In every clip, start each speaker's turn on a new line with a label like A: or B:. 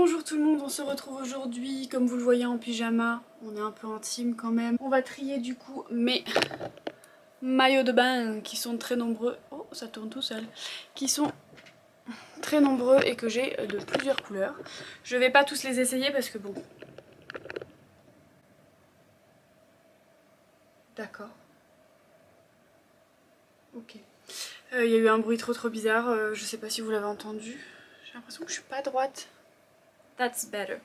A: Bonjour tout le monde, on se retrouve aujourd'hui, comme vous le voyez, en pyjama. On est un peu intime quand même. On va trier du coup mes maillots de bain qui sont très nombreux. Oh, ça tourne tout seul. Qui sont très nombreux et que j'ai de plusieurs couleurs. Je vais pas tous les essayer parce que bon... D'accord. Ok. Il y a eu un bruit trop bizarre, je sais pas si vous l'avez entendu. J'ai l'impression que je suis pas droite. That's better.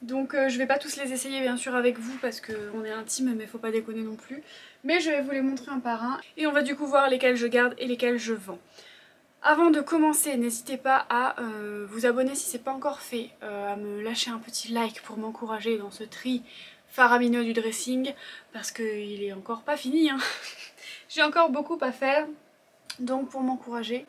A: Donc je vais pas tous les essayer bien sûr avec vous parce qu'on est intime mais faut pas déconner non plus. Mais je vais vous les montrer un par un et on va du coup voir lesquels je garde et lesquels je vends. Avant de commencer, n'hésitez pas à vous abonner si c'est pas encore fait, à me lâcher un petit like pour m'encourager dans ce tri faramineux du dressing parce qu'il est encore pas fini hein. J'ai encore beaucoup à faire, donc pour m'encourager.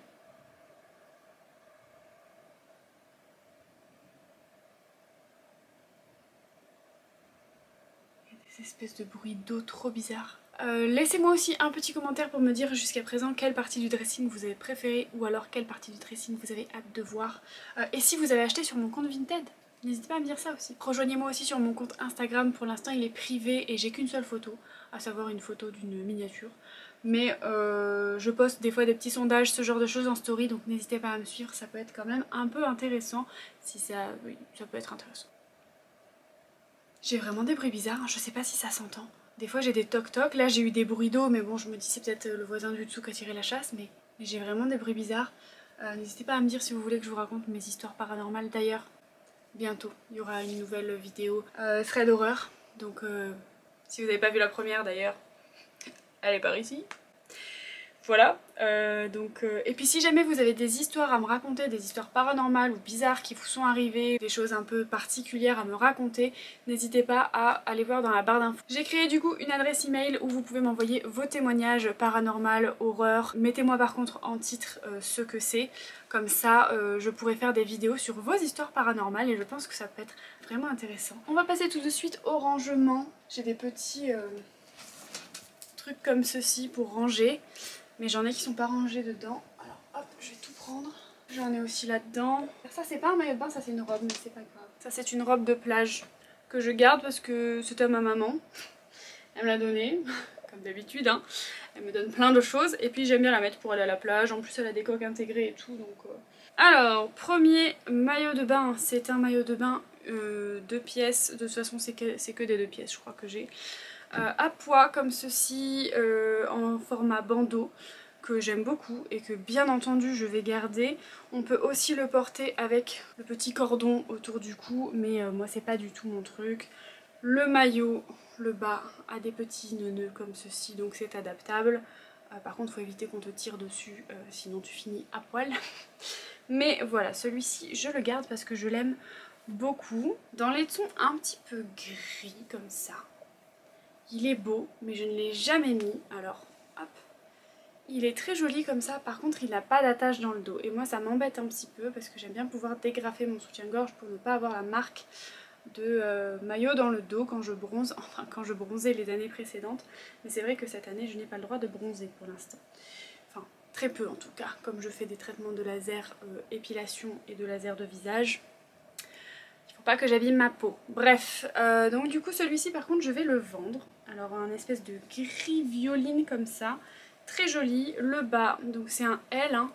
A: Des espèces de bruits d'eau trop bizarres. Laissez-moi aussi un petit commentaire pour me dire jusqu'à présent quelle partie du dressing vous avez préféré ou alors quelle partie du dressing vous avez hâte de voir. Et si vous avez acheté sur mon compte Vinted, n'hésitez pas à me dire ça aussi. Rejoignez-moi aussi sur mon compte Instagram, pour l'instant il est privé et j'ai qu'une seule photo, à savoir une photo d'une miniature. Mais je poste des fois des petits sondages, ce genre de choses en story, donc n'hésitez pas à me suivre, ça peut être quand même un peu intéressant. Si ça, oui, ça peut être intéressant. J'ai vraiment des bruits bizarres, hein. Je sais pas si ça s'entend. Des fois j'ai des toc-toc, là j'ai eu des bruits d'eau mais bon je me dis c'est peut-être le voisin du dessous qui a tiré la chasse mais j'ai vraiment des bruits bizarres. N'hésitez pas à me dire si vous voulez que je vous raconte mes histoires paranormales. D'ailleurs, bientôt il y aura une nouvelle vidéo thread d'horreur. Donc si vous n'avez pas vu la première d'ailleurs, elle est par ici. Voilà, et puis si jamais vous avez des histoires à me raconter, des histoires paranormales ou bizarres qui vous sont arrivées, des choses un peu particulières à me raconter, n'hésitez pas à aller voir dans la barre d'infos. J'ai créé du coup une adresse email où vous pouvez m'envoyer vos témoignages paranormaux, horreur. Mettez-moi par contre en titre ce que c'est, comme ça je pourrai faire des vidéos sur vos histoires paranormales et je pense que ça peut être vraiment intéressant. On va passer tout de suite au rangement. J'ai des petits trucs comme ceci pour ranger. Mais j'en ai qui sont pas rangés dedans. Alors hop, je vais tout prendre. J'en ai aussi là-dedans. Ça c'est pas un maillot de bain, ça c'est une robe, mais c'est pas grave. Ça c'est une robe de plage que je garde parce que c'était à ma maman. Elle me l'a donnée, comme d'habitude. Hein. Elle me donne plein de choses et puis j'aime bien la mettre pour aller à la plage. En plus elle a des coques intégrées et tout. Donc, Alors, premier maillot de bain, c'est un maillot de bain 2 pièces. De toute façon c'est que des 2 pièces je crois que j'ai. À poids comme ceci en format bandeau que j'aime beaucoup et que bien entendu je vais garder. On peut aussi le porter avec le petit cordon autour du cou mais moi c'est pas du tout mon truc. Le maillot, le bas a des petits nœuds comme ceci donc c'est adaptable. Par contre il faut éviter qu'on te tire dessus sinon tu finis à poil. Mais voilà, celui-ci je le garde parce que je l'aime beaucoup. Dans les tons un petit peu gris comme ça. Il est beau, mais je ne l'ai jamais mis, alors hop. Il est très joli comme ça, par contre il n'a pas d'attache dans le dos. Et moi ça m'embête un petit peu parce que j'aime bien pouvoir dégrafer mon soutien-gorge pour ne pas avoir la marque de maillot dans le dos quand je bronze, enfin quand je bronzais les années précédentes. Mais c'est vrai que cette année je n'ai pas le droit de bronzer pour l'instant. Enfin très peu en tout cas, comme je fais des traitements de laser épilation et de laser de visage. Pas que j'abîme ma peau. Bref, donc du coup celui-ci par contre je vais le vendre. Alors un espèce de gris violine comme ça, très joli. Le bas, donc c'est un L, hein.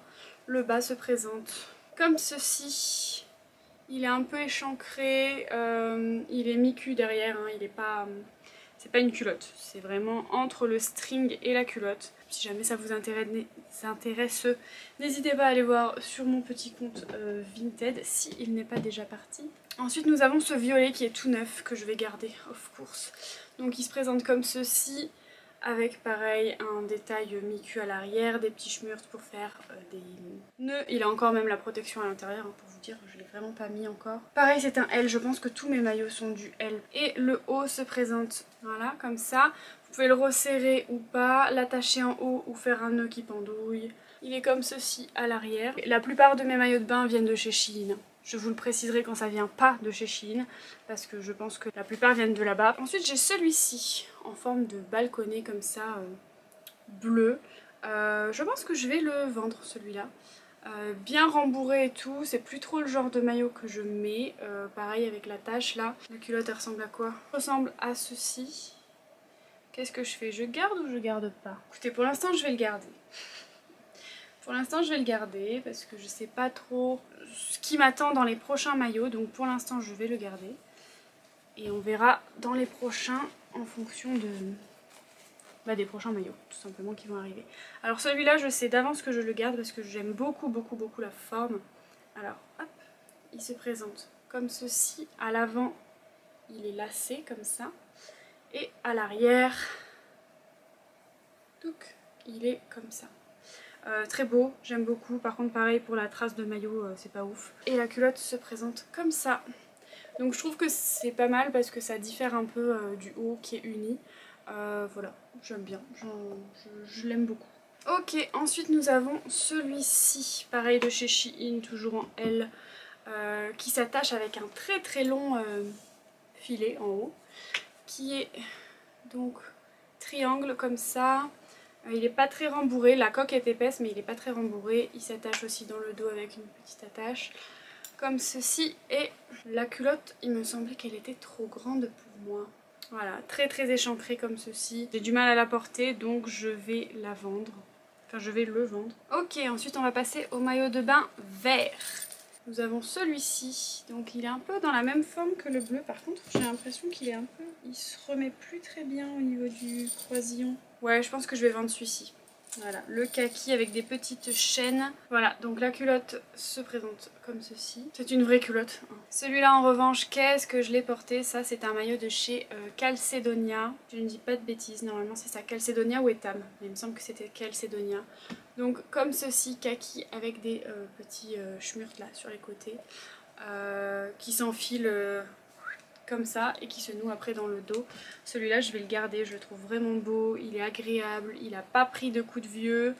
A: Le bas se présente comme ceci. Il est un peu échancré, il est mi-cul derrière, hein. Il est pas... c'est pas une culotte, c'est vraiment entre le string et la culotte. Si jamais ça vous intéresse, n'hésitez pas à aller voir sur mon petit compte Vinted s'il n'est pas déjà parti. Ensuite nous avons ce violet qui est tout neuf que je vais garder of course. Donc il se présente comme ceci avec pareil un détail mi-cul à l'arrière, des petits schmurts pour faire des nœuds. Il a encore même la protection à l'intérieur hein, pour vous dire, je l'ai vraiment pas mis encore. Pareil c'est un L, je pense que tous mes maillots sont du L. Et le haut se présente voilà comme ça. Vous pouvez le resserrer ou pas, l'attacher en haut ou faire un nœud qui pendouille. Il est comme ceci à l'arrière. La plupart de mes maillots de bain viennent de chez Shein. Je vous le préciserai quand ça vient pas de chez Shein, parce que je pense que la plupart viennent de là-bas. Ensuite j'ai celui-ci, en forme de balconnet comme ça, bleu. Je pense que je vais le vendre celui-là. Bien rembourré et tout, c'est plus trop le genre de maillot que je mets. Pareil avec la tache là. La culotte elle ressemble à quoi? Elle ressemble à ceci. Qu'est-ce que je fais? Je garde ou je garde pas? Écoutez, pour l'instant je vais le garder. Pour l'instant je vais le garder parce que je sais pas trop ce qui m'attend dans les prochains maillots. Donc pour l'instant je vais le garder. Et on verra dans les prochains en fonction des prochains maillots tout simplement qui vont arriver. Alors celui-là je sais d'avance que je le garde parce que j'aime beaucoup la forme. Alors hop, il se présente comme ceci. À l'avant il est lacé comme ça. Et à l'arrière, il est comme ça. Très beau, j'aime beaucoup. Par contre pareil pour la trace de maillot, c'est pas ouf. Et la culotte se présente comme ça. Donc je trouve que c'est pas mal parce que ça diffère un peu du haut qui est uni. Voilà, j'aime bien, je l'aime beaucoup. Ok, ensuite nous avons celui-ci, pareil de chez Shein, toujours en L, qui s'attache avec un très long filet en haut, qui est donc triangle comme ça. Il n'est pas très rembourré, la coque est épaisse mais il n'est pas très rembourré. Il s'attache aussi dans le dos avec une petite attache comme ceci. Et la culotte, il me semblait qu'elle était trop grande pour moi. Voilà, très échancrée comme ceci. J'ai du mal à la porter donc je vais la vendre. Enfin je vais le vendre. Ok, ensuite on va passer au maillot de bain vert. Nous avons celui-ci, donc il est un peu dans la même forme que le bleu. Par contre j'ai l'impression qu'il est un peu... Il se remet plus très bien au niveau du croisillon. Ouais, je pense que je vais vendre celui-ci. Voilà, le kaki avec des petites chaînes. Voilà, donc la culotte se présente comme ceci. C'est une vraie culotte. Celui-là en revanche, qu'est-ce que je l'ai porté? Ça c'est un maillot de chez Calcedonia. Je ne dis pas de bêtises, normalement c'est ça, Calcedonia ou Etam. Mais il me semble que c'était Calcedonia. Donc comme ceci, kaki avec des petits schmurts là sur les côtés. Qui s'enfilent comme ça et qui se noue après dans le dos. Celui-là je vais le garder, je le trouve vraiment beau, il est agréable, il n'a pas pris de coups de vieux.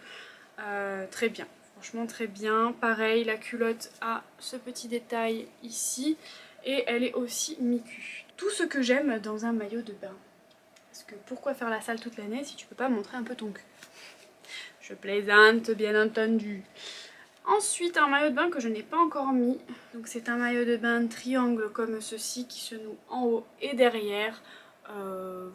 A: Très bien, franchement très bien. Pareil, la culotte a ce petit détail ici et elle est aussi mi-cul. Tout ce que j'aime dans un maillot de bain. Parce que pourquoi faire la salle toute l'année si tu peux pas montrer un peu ton cul? Je plaisante bien entendu. Ensuite un maillot de bain que je n'ai pas encore mis, donc c'est un maillot de bain triangle comme ceci qui se noue en haut et derrière,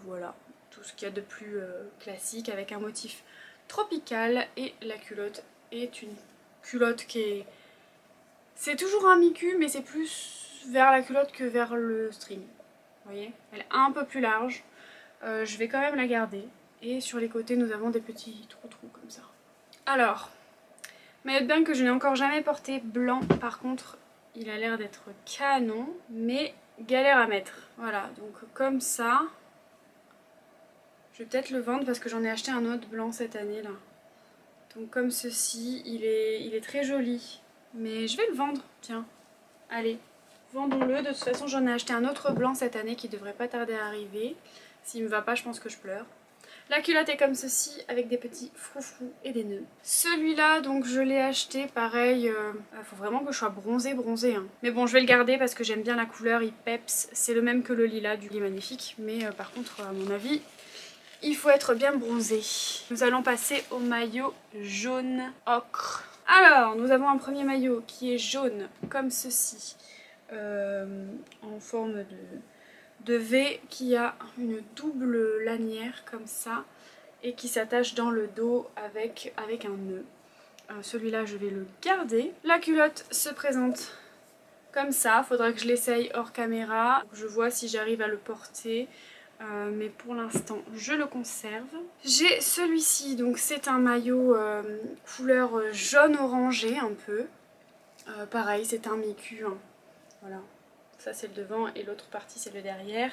A: voilà, tout ce qu'il y a de plus classique avec un motif tropical. Et la culotte est une culotte qui est... C'est toujours un mi-cul mais c'est plus vers la culotte que vers le string, vous voyez, elle est un peu plus large, je vais quand même la garder. Et sur les côtés nous avons des petits trous comme ça. Alors... maillot de bain que je n'ai encore jamais porté, blanc. Par contre, il a l'air d'être canon, mais galère à mettre. Voilà, donc comme ça. Je vais peut-être le vendre parce que j'en ai acheté un autre blanc cette année là. Donc comme ceci, il est très joli. Mais je vais le vendre, tiens. Allez, vendons-le. De toute façon, j'en ai acheté un autre blanc cette année qui devrait pas tarder à arriver. S'il me va pas, je pense que je pleure. La culotte est comme ceci avec des petits froufrous et des nœuds. Celui-là donc je l'ai acheté pareil, faut vraiment que je sois bronzée hein. Mais bon je vais le garder parce que j'aime bien la couleur, il peps, c'est le même que le lilas, du lit magnifique. Mais par contre à mon avis il faut être bien bronzé. Nous allons passer au maillot jaune ocre. Alors nous avons un premier maillot qui est jaune comme ceci, en forme de V, qui a une double lanière comme ça et qui s'attache dans le dos avec un nœud. Celui-là je vais le garder. La culotte se présente comme ça, faudra que je l'essaye hors caméra, je vois si j'arrive à le porter. Mais pour l'instant je le conserve. J'ai celui-ci, donc c'est un maillot couleur jaune orangé un peu. Pareil, c'est un mi-cul, hein. Voilà. Ça c'est le devant et l'autre partie c'est le derrière,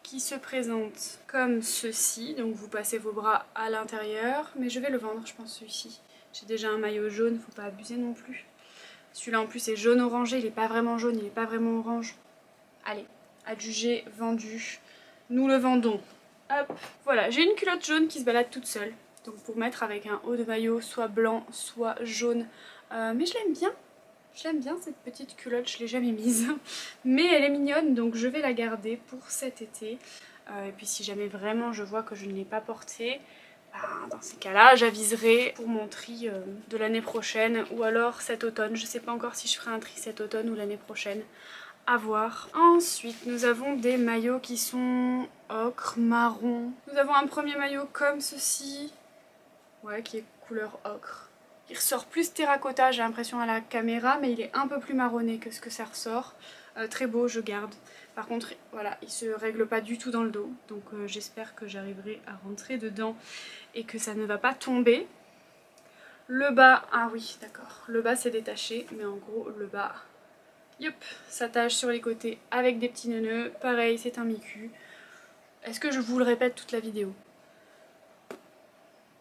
A: qui se présente comme ceci. Donc vous passez vos bras à l'intérieur, mais je vais le vendre je pense celui-ci. J'ai déjà un maillot jaune, faut pas abuser non plus. Celui-là en plus est jaune orangé, il n'est pas vraiment jaune, il n'est pas vraiment orange. Allez, adjugé, vendu, nous le vendons. Hop, voilà, j'ai une culotte jaune qui se balade toute seule. Donc pour mettre avec un haut de maillot soit blanc, soit jaune. Mais je l'aime bien. J'aime bien cette petite culotte, je ne l'ai jamais mise. Mais elle est mignonne, donc je vais la garder pour cet été. Et puis si jamais vraiment je vois que je ne l'ai pas portée, dans ces cas-là, j'aviserai pour mon tri de l'année prochaine ou alors cet automne. Je sais pas encore si je ferai un tri cet automne ou l'année prochaine. À voir. Ensuite, nous avons des maillots qui sont ocre, marron. Nous avons un premier maillot comme ceci. Ouais, qui est couleur ocre. Il ressort plus terracotta, j'ai l'impression à la caméra, mais il est un peu plus marronné que ce que ça ressort. Très beau, je garde. Par contre, voilà, il se règle pas du tout dans le dos. Donc j'espère que j'arriverai à rentrer dedans et que ça ne va pas tomber. Le bas, ah oui, d'accord. Le bas c'est détaché, mais en gros, le bas, yop, s'attache sur les côtés avec des petits nœuds. Pareil, c'est un mi-cul. Est-ce que je vous le répète toute la vidéo?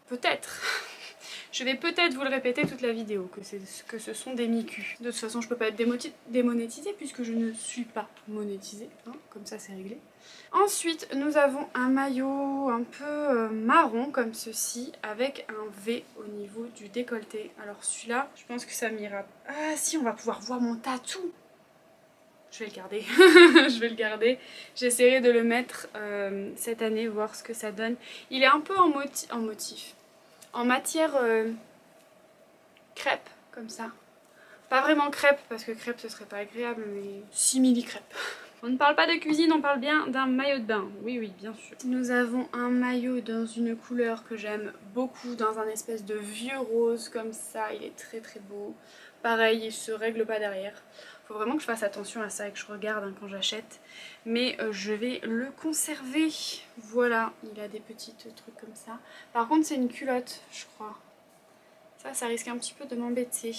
A: Peut-être. Je vais peut-être vous le répéter toute la vidéo, que ce sont des mi-cul. De toute façon, je peux pas être démonétisée puisque je ne suis pas monétisée. Hein, comme ça, c'est réglé. Ensuite, nous avons un maillot un peu marron comme ceci, avec un V au niveau du décolleté. Alors celui-là, je pense que ça m'ira. Ah si, on va pouvoir voir mon tatou. Je vais le garder. Je vais le garder. J'essaierai de le mettre cette année, voir ce que ça donne. Il est un peu en motif. En matière crêpe, comme ça. Pas vraiment crêpe, parce que crêpe ce serait pas agréable, mais simili crêpe. On ne parle pas de cuisine, on parle bien d'un maillot de bain. Oui, oui, bien sûr. Nous avons un maillot dans une couleur que j'aime beaucoup, dans un espèce de vieux rose comme ça. Il est très très beau. Pareil, il se règle pas derrière. Faut vraiment que je fasse attention à ça et que je regarde hein, quand j'achète. Mais je vais le conserver. Voilà, il a des petits trucs comme ça. Par contre, c'est une culotte, je crois. Ça risque un petit peu de m'embêter.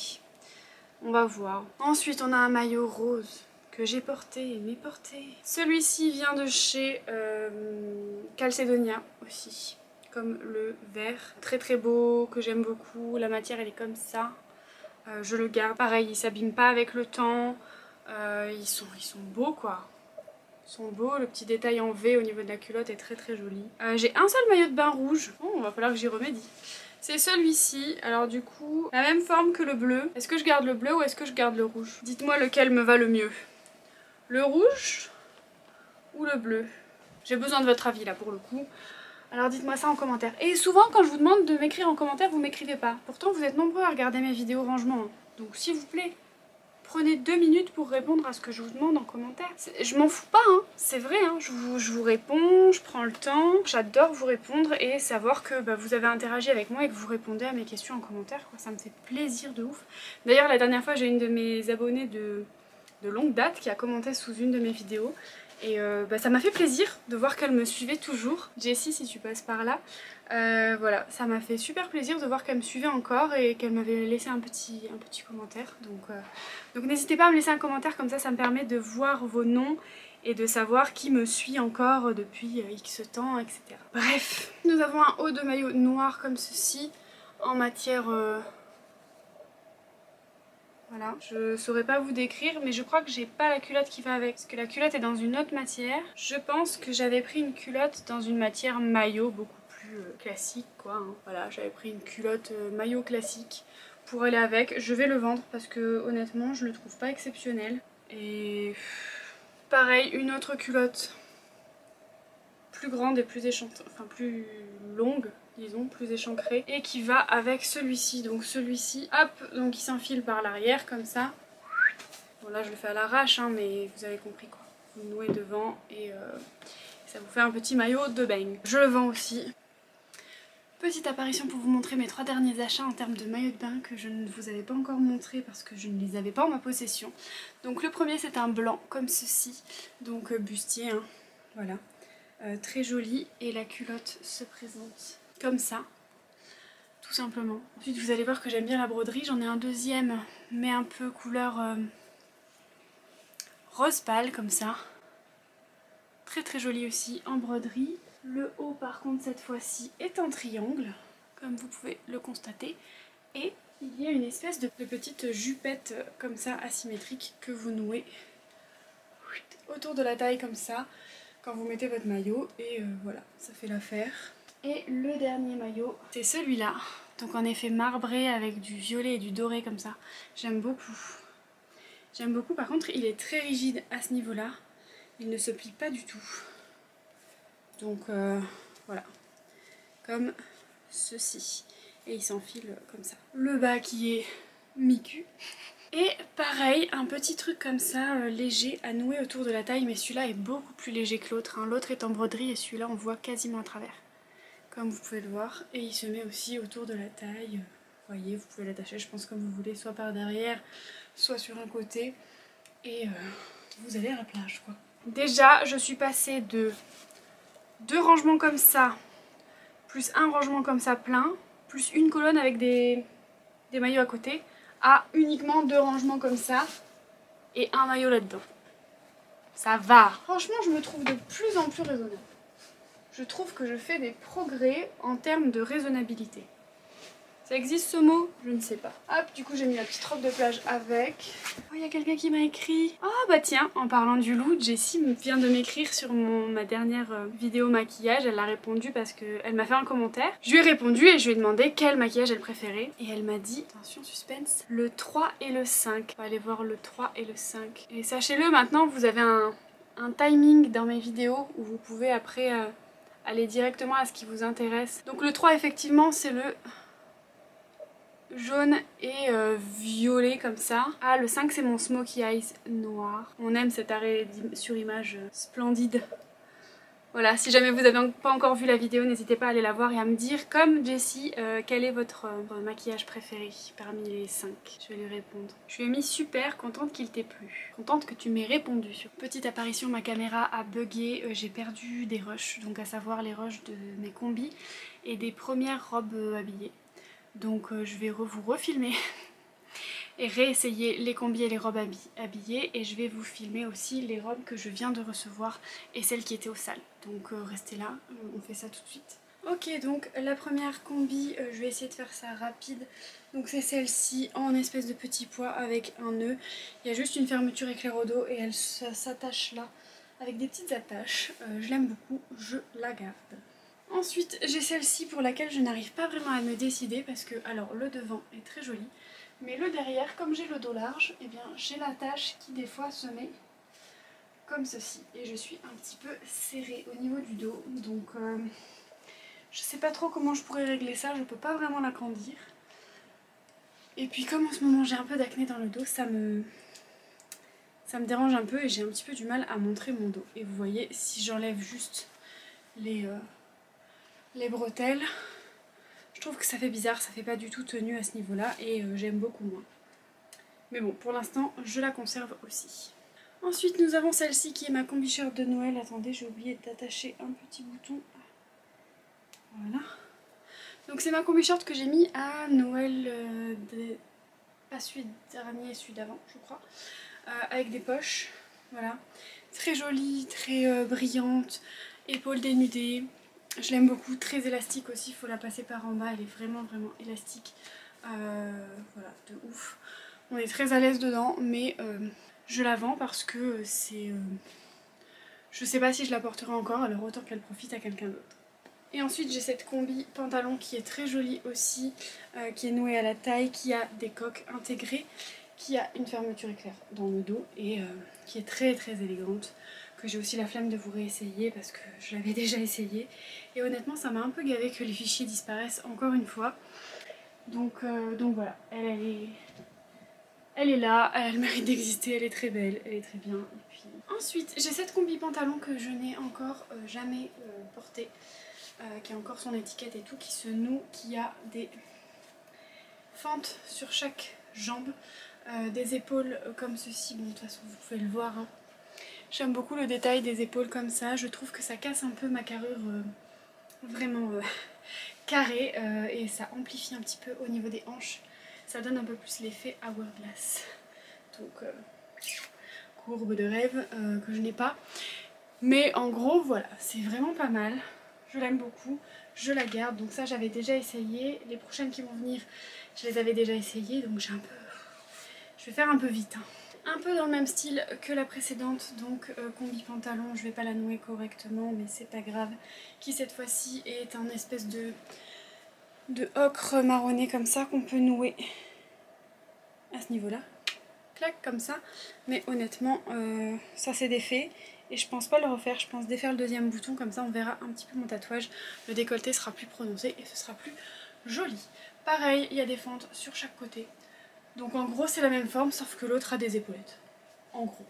A: On va voir. Ensuite, on a un maillot rose que j'ai porté et méporté. Celui-ci vient de chez Calcedonia aussi. Comme le vert. Très très beau, que j'aime beaucoup. La matière, elle est comme ça. Je le garde. Pareil, ils s'abîment pas avec le temps. Ils sont beaux quoi. Ils sont beaux. Le petit détail en V au niveau de la culotte est très très joli. J'ai un seul maillot de bain rouge. Oh, il va falloir que j'y remédie. C'est celui-ci. Alors du coup, la même forme que le bleu. Est-ce que je garde le bleu ou est-ce que je garde le rouge? Dites-moi lequel me va le mieux. Le rouge ou le bleu? J'ai besoin de votre avis là pour le coup. Alors dites-moi ça en commentaire. Et souvent quand je vous demande de m'écrire en commentaire, vous m'écrivez pas. Pourtant vous êtes nombreux à regarder mes vidéos rangement. Hein. Donc s'il vous plaît, prenez 2 minutes pour répondre à ce que je vous demande en commentaire. Je m'en fous pas, hein. C'est vrai, hein. Je vous réponds, je prends le temps. J'adore vous répondre et savoir que bah, vous avez interagi avec moi et que vous répondez à mes questions en commentaire. Quoi. Ça me fait plaisir de ouf. D'ailleurs la dernière fois j'ai une de mes abonnées de longue date qui a commenté sous une de mes vidéos. Et bah, ça m'a fait plaisir de voir qu'elle me suivait toujours. Jessie, si tu passes par là. Voilà, ça m'a fait super plaisir de voir qu'elle me suivait encore et qu'elle m'avait laissé un petit commentaire. Donc n'hésitez pas à me laisser un commentaire, comme ça me permet de voir vos noms et de savoir qui me suit encore depuis X temps, etc. Bref, nous avons un haut de maillot noir comme ceci en matière... Voilà, je saurais pas vous décrire, mais je crois que j'ai pas la culotte qui va avec, parce que la culotte est dans une autre matière. Je pense que j'avais pris une culotte dans une matière maillot beaucoup plus classique, quoi. Hein. Voilà, j'avais pris une culotte maillot classique pour aller avec. Je vais le vendre parce que honnêtement, je le trouve pas exceptionnel. Et pareil, une autre culotte plus grande et plus plus longue. Disons, plus échancré, et qui va avec celui-ci. Donc celui-ci, hop, donc il s'enfile par l'arrière comme ça. Bon là je le fais à l'arrache, hein, mais vous avez compris quoi. Vous nouez devant et ça vous fait un petit maillot de bang. Je le vends aussi. Petite apparition pour vous montrer mes 3 derniers achats en termes de maillot de bain que je ne vous avais pas encore montré parce que je ne les avais pas en ma possession. Donc le premier c'est un blanc comme ceci, donc bustier, hein, voilà. Très joli et la culotte se présente comme ça, tout simplement. Ensuite vous allez voir que j'aime bien la broderie, j'en ai un deuxième mais un peu couleur rose pâle comme ça. Très très joli aussi en broderie. Le haut par contre cette fois-ci est en triangle, comme vous pouvez le constater. Et il y a une espèce de petite jupette comme ça asymétrique que vous nouez autour de la taille comme ça quand vous mettez votre maillot et voilà, ça fait l'affaire. Et le dernier maillot, c'est celui-là, donc en effet marbré avec du violet et du doré comme ça. J'aime beaucoup. J'aime beaucoup, par contre il est très rigide à ce niveau-là. Il ne se plie pas du tout. Donc voilà, comme ceci. Et il s'enfile comme ça. Le bas qui est mi-cul. Et pareil, un petit truc comme ça, léger à nouer autour de la taille, mais celui-là est beaucoup plus léger que l'autre. Hein. L'autre est en broderie et celui-là on voit quasiment à travers, comme vous pouvez le voir. Et il se met aussi autour de la taille. Vous voyez, vous pouvez l'attacher, je pense, comme vous voulez, soit par derrière, soit sur un côté. Et vous allez à la plage, quoi. Déjà, je suis passée de 2 rangements comme ça, plus un rangement comme ça plein, plus une colonne avec des maillots à côté, à uniquement 2 rangements comme ça et un maillot là-dedans. Ça va. Franchement, je me trouve de plus en plus raisonnable. Je trouve que je fais des progrès en termes de raisonnabilité. Ça existe ce mot? Je ne sais pas. Hop, du coup j'ai mis la petite robe de plage avec. Oh, il y a quelqu'un qui m'a écrit. Ah bah tiens, en parlant du loup, Jessie vient de m'écrire sur ma dernière vidéo maquillage. Elle a répondu parce qu'elle m'a fait un commentaire. Je lui ai répondu et je lui ai demandé quel maquillage elle préférait. Et elle m'a dit, attention suspense, le 3 et le 5. On va aller voir le 3 et le 5. Et sachez-le, maintenant vous avez un timing dans mes vidéos où vous pouvez après aller directement à ce qui vous intéresse. Donc le 3 effectivement c'est le jaune et violet comme ça. Ah, le 5 c'est mon Smokey Eyes noir. On aime cet arrêt sur image splendide. Voilà, si jamais vous n'avez pas encore vu la vidéo, n'hésitez pas à aller la voir et à me dire, comme Jessie, quel est votre maquillage préféré parmi les 5. Je vais lui répondre. Je lui ai mis super, contente qu'il t'ait plu. Contente que tu m'aies répondu. Sur petite apparition, ma caméra a bugué, j'ai perdu des rushs, donc à savoir les rushs de mes combis et des premières robes habillées. Donc je vais vous refilmer et réessayer les combis et les robes habillées, et je vais vous filmer aussi les robes que je viens de recevoir et celles qui étaient au sale. Donc restez là, on fait ça tout de suite. Ok, donc la première combi, je vais essayer de faire ça rapide. Donc c'est celle-ci en espèce de petit pois avec un nœud. Il y a juste une fermeture éclair au dos et elle s'attache là avec des petites attaches. Je l'aime beaucoup, je la garde. Ensuite, j'ai celle-ci pour laquelle je n'arrive pas vraiment à me décider parce que, alors, le devant est très joli, mais le derrière, comme j'ai le dos large, eh bien, j'ai l'attache qui des fois se met comme ceci. Et je suis un petit peu serrée au niveau du dos, donc je sais pas trop comment je pourrais régler ça, je peux pas vraiment l'agrandir. Et puis comme en ce moment j'ai un peu d'acné dans le dos, ça me dérange un peu et j'ai un petit peu du mal à montrer mon dos. Et vous voyez, si j'enlève juste les bretelles, je trouve que ça fait bizarre, ça fait pas du tout tenue à ce niveau là et j'aime beaucoup moins. Mais bon, pour l'instant je la conserve aussi. Ensuite nous avons celle-ci qui est ma combi shirt de Noël. Attendez, j'ai oublié d'attacher un petit bouton. Voilà. Donc c'est ma combi shirt que j'ai mis à Noël, pas celui dernier, celui d'avant je crois, avec des poches. Voilà, très jolie, très brillante, épaules dénudées. Je l'aime beaucoup, très élastique aussi, il faut la passer par en bas, elle est vraiment élastique. Voilà, de ouf. On est très à l'aise dedans, mais je la vends parce que c'est... je sais pas si je la porterai encore, alors autant qu'elle profite à quelqu'un d'autre. Et ensuite j'ai cette combi pantalon qui est très jolie aussi, qui est nouée à la taille, qui a des coques intégrées, qui a une fermeture éclair dans le dos et qui est très élégante, que j'ai aussi la flemme de vous réessayer parce que je l'avais déjà essayé et honnêtement ça m'a un peu gavé que les fichiers disparaissent encore une fois. Donc voilà, elle est là, elle mérite d'exister, elle est très belle, elle est très bien. Et puis... Ensuite j'ai cette combi pantalon que je n'ai encore jamais portée, qui a encore son étiquette et tout, qui se noue, qui a des fentes sur chaque jambe, des épaules comme ceci, bon de toute façon vous pouvez le voir, hein. J'aime beaucoup le détail des épaules comme ça, je trouve que ça casse un peu ma carrure vraiment carrée et ça amplifie un petit peu au niveau des hanches, ça donne un peu plus l'effet hourglass, donc courbe de rêve que je n'ai pas, mais en gros voilà, c'est vraiment pas mal, je l'aime beaucoup, je la garde, donc ça j'avais déjà essayé, les prochaines qui vont venir je les avais déjà essayées, donc j'ai un peu... je vais faire un peu vite, hein. Un peu dans le même style que la précédente, donc combi pantalon, je vais pas la nouer correctement mais c'est pas grave, qui cette fois-ci est un espèce de ocre marronné comme ça qu'on peut nouer à ce niveau là, clac comme ça, mais honnêtement ça s'est défait Et je pense pas le refaire, je pense défaire le deuxième bouton, comme ça on verra un petit peu mon tatouage. Le décolleté sera plus prononcé et ce sera plus joli. Pareil, il y a des fentes sur chaque côté. Donc en gros c'est la même forme sauf que l'autre a des épaulettes. En gros.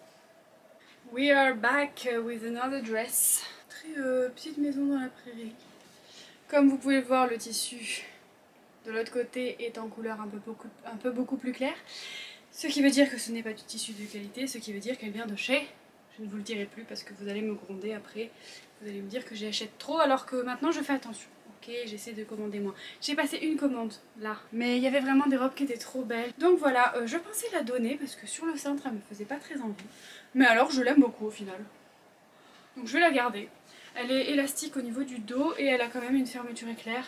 A: We are back with another dress. Très petite maison dans la prairie. Comme vous pouvez le voir, le tissu de l'autre côté est en couleur un peu beaucoup plus claire. Ce qui veut dire que ce n'est pas du tissu de qualité, ce qui veut dire qu'elle vient de chez... Je ne vous le dirai plus parce que vous allez me gronder après. Vous allez me dire que j'achète trop alors que maintenant je fais attention. Ok, j'essaie de commander moins. J'ai passé une commande là, mais il y avait vraiment des robes qui étaient trop belles. Donc voilà, je pensais la donner parce que sur le cintre elle me faisait pas très envie. Mais alors je l'aime beaucoup au final. Donc je vais la garder. Elle est élastique au niveau du dos et elle a quand même une fermeture éclair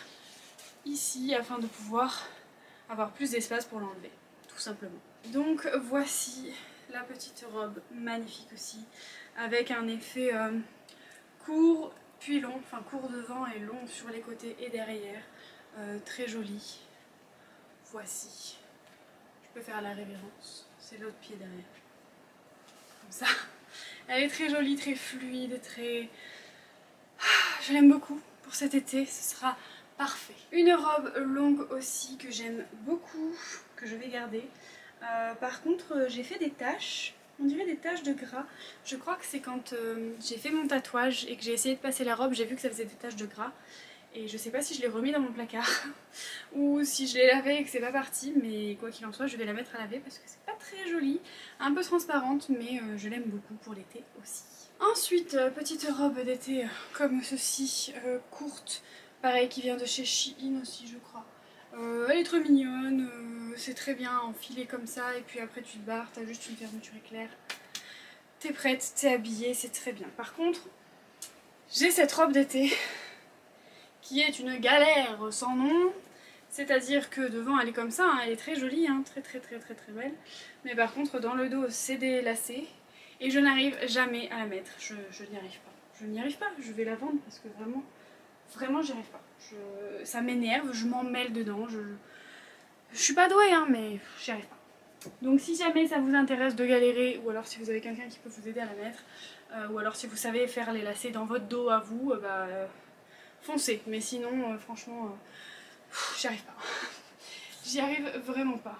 A: ici afin de pouvoir avoir plus d'espace pour l'enlever, tout simplement. Donc voici la petite robe, magnifique aussi, avec un effet court puis long, enfin court devant et long sur les côtés et derrière, très joli. Voici, je peux faire la révérence, c'est l'autre pied derrière, comme ça. Elle est très jolie, très fluide, très... Je l'aime beaucoup pour cet été, ce sera parfait. Une robe longue aussi que j'aime beaucoup, que je vais garder. Par contre j'ai fait des taches, on dirait des taches de gras. Je crois que c'est quand j'ai fait mon tatouage et que j'ai essayé de passer la robe, j'ai vu que ça faisait des taches de gras. Et je sais pas si je l'ai remis dans mon placard ou si je l'ai lavé et que c'est pas parti, mais quoi qu'il en soit je vais la mettre à laver parce que c'est pas très joli. Un peu transparente mais je l'aime beaucoup pour l'été aussi. Ensuite, petite robe d'été comme ceci, courte, pareil qui vient de chez Shein aussi je crois. Elle est trop mignonne, c'est très bien enfilé comme ça et puis après tu te barres, t'as juste une fermeture éclair. T'es prête, t'es habillée, c'est très bien. Par contre, j'ai cette robe d'été qui est une galère sans nom. C'est-à-dire que devant elle est comme ça, hein, elle est très jolie, hein, très belle. Mais par contre dans le dos c'est des lacets et je n'arrive jamais à la mettre, je n'y arrive pas. Je n'y arrive pas, je vais la vendre parce que vraiment j'y arrive pas. Ça m'énerve, je m'en mêle dedans, je suis pas douée hein, mais j'y arrive pas. Donc si jamais ça vous intéresse de galérer, ou alors si vous avez quelqu'un qui peut vous aider à la mettre, ou alors si vous savez faire les lacets dans votre dos à vous, foncez. Mais sinon franchement j'y arrive pas. J'y arrive vraiment pas.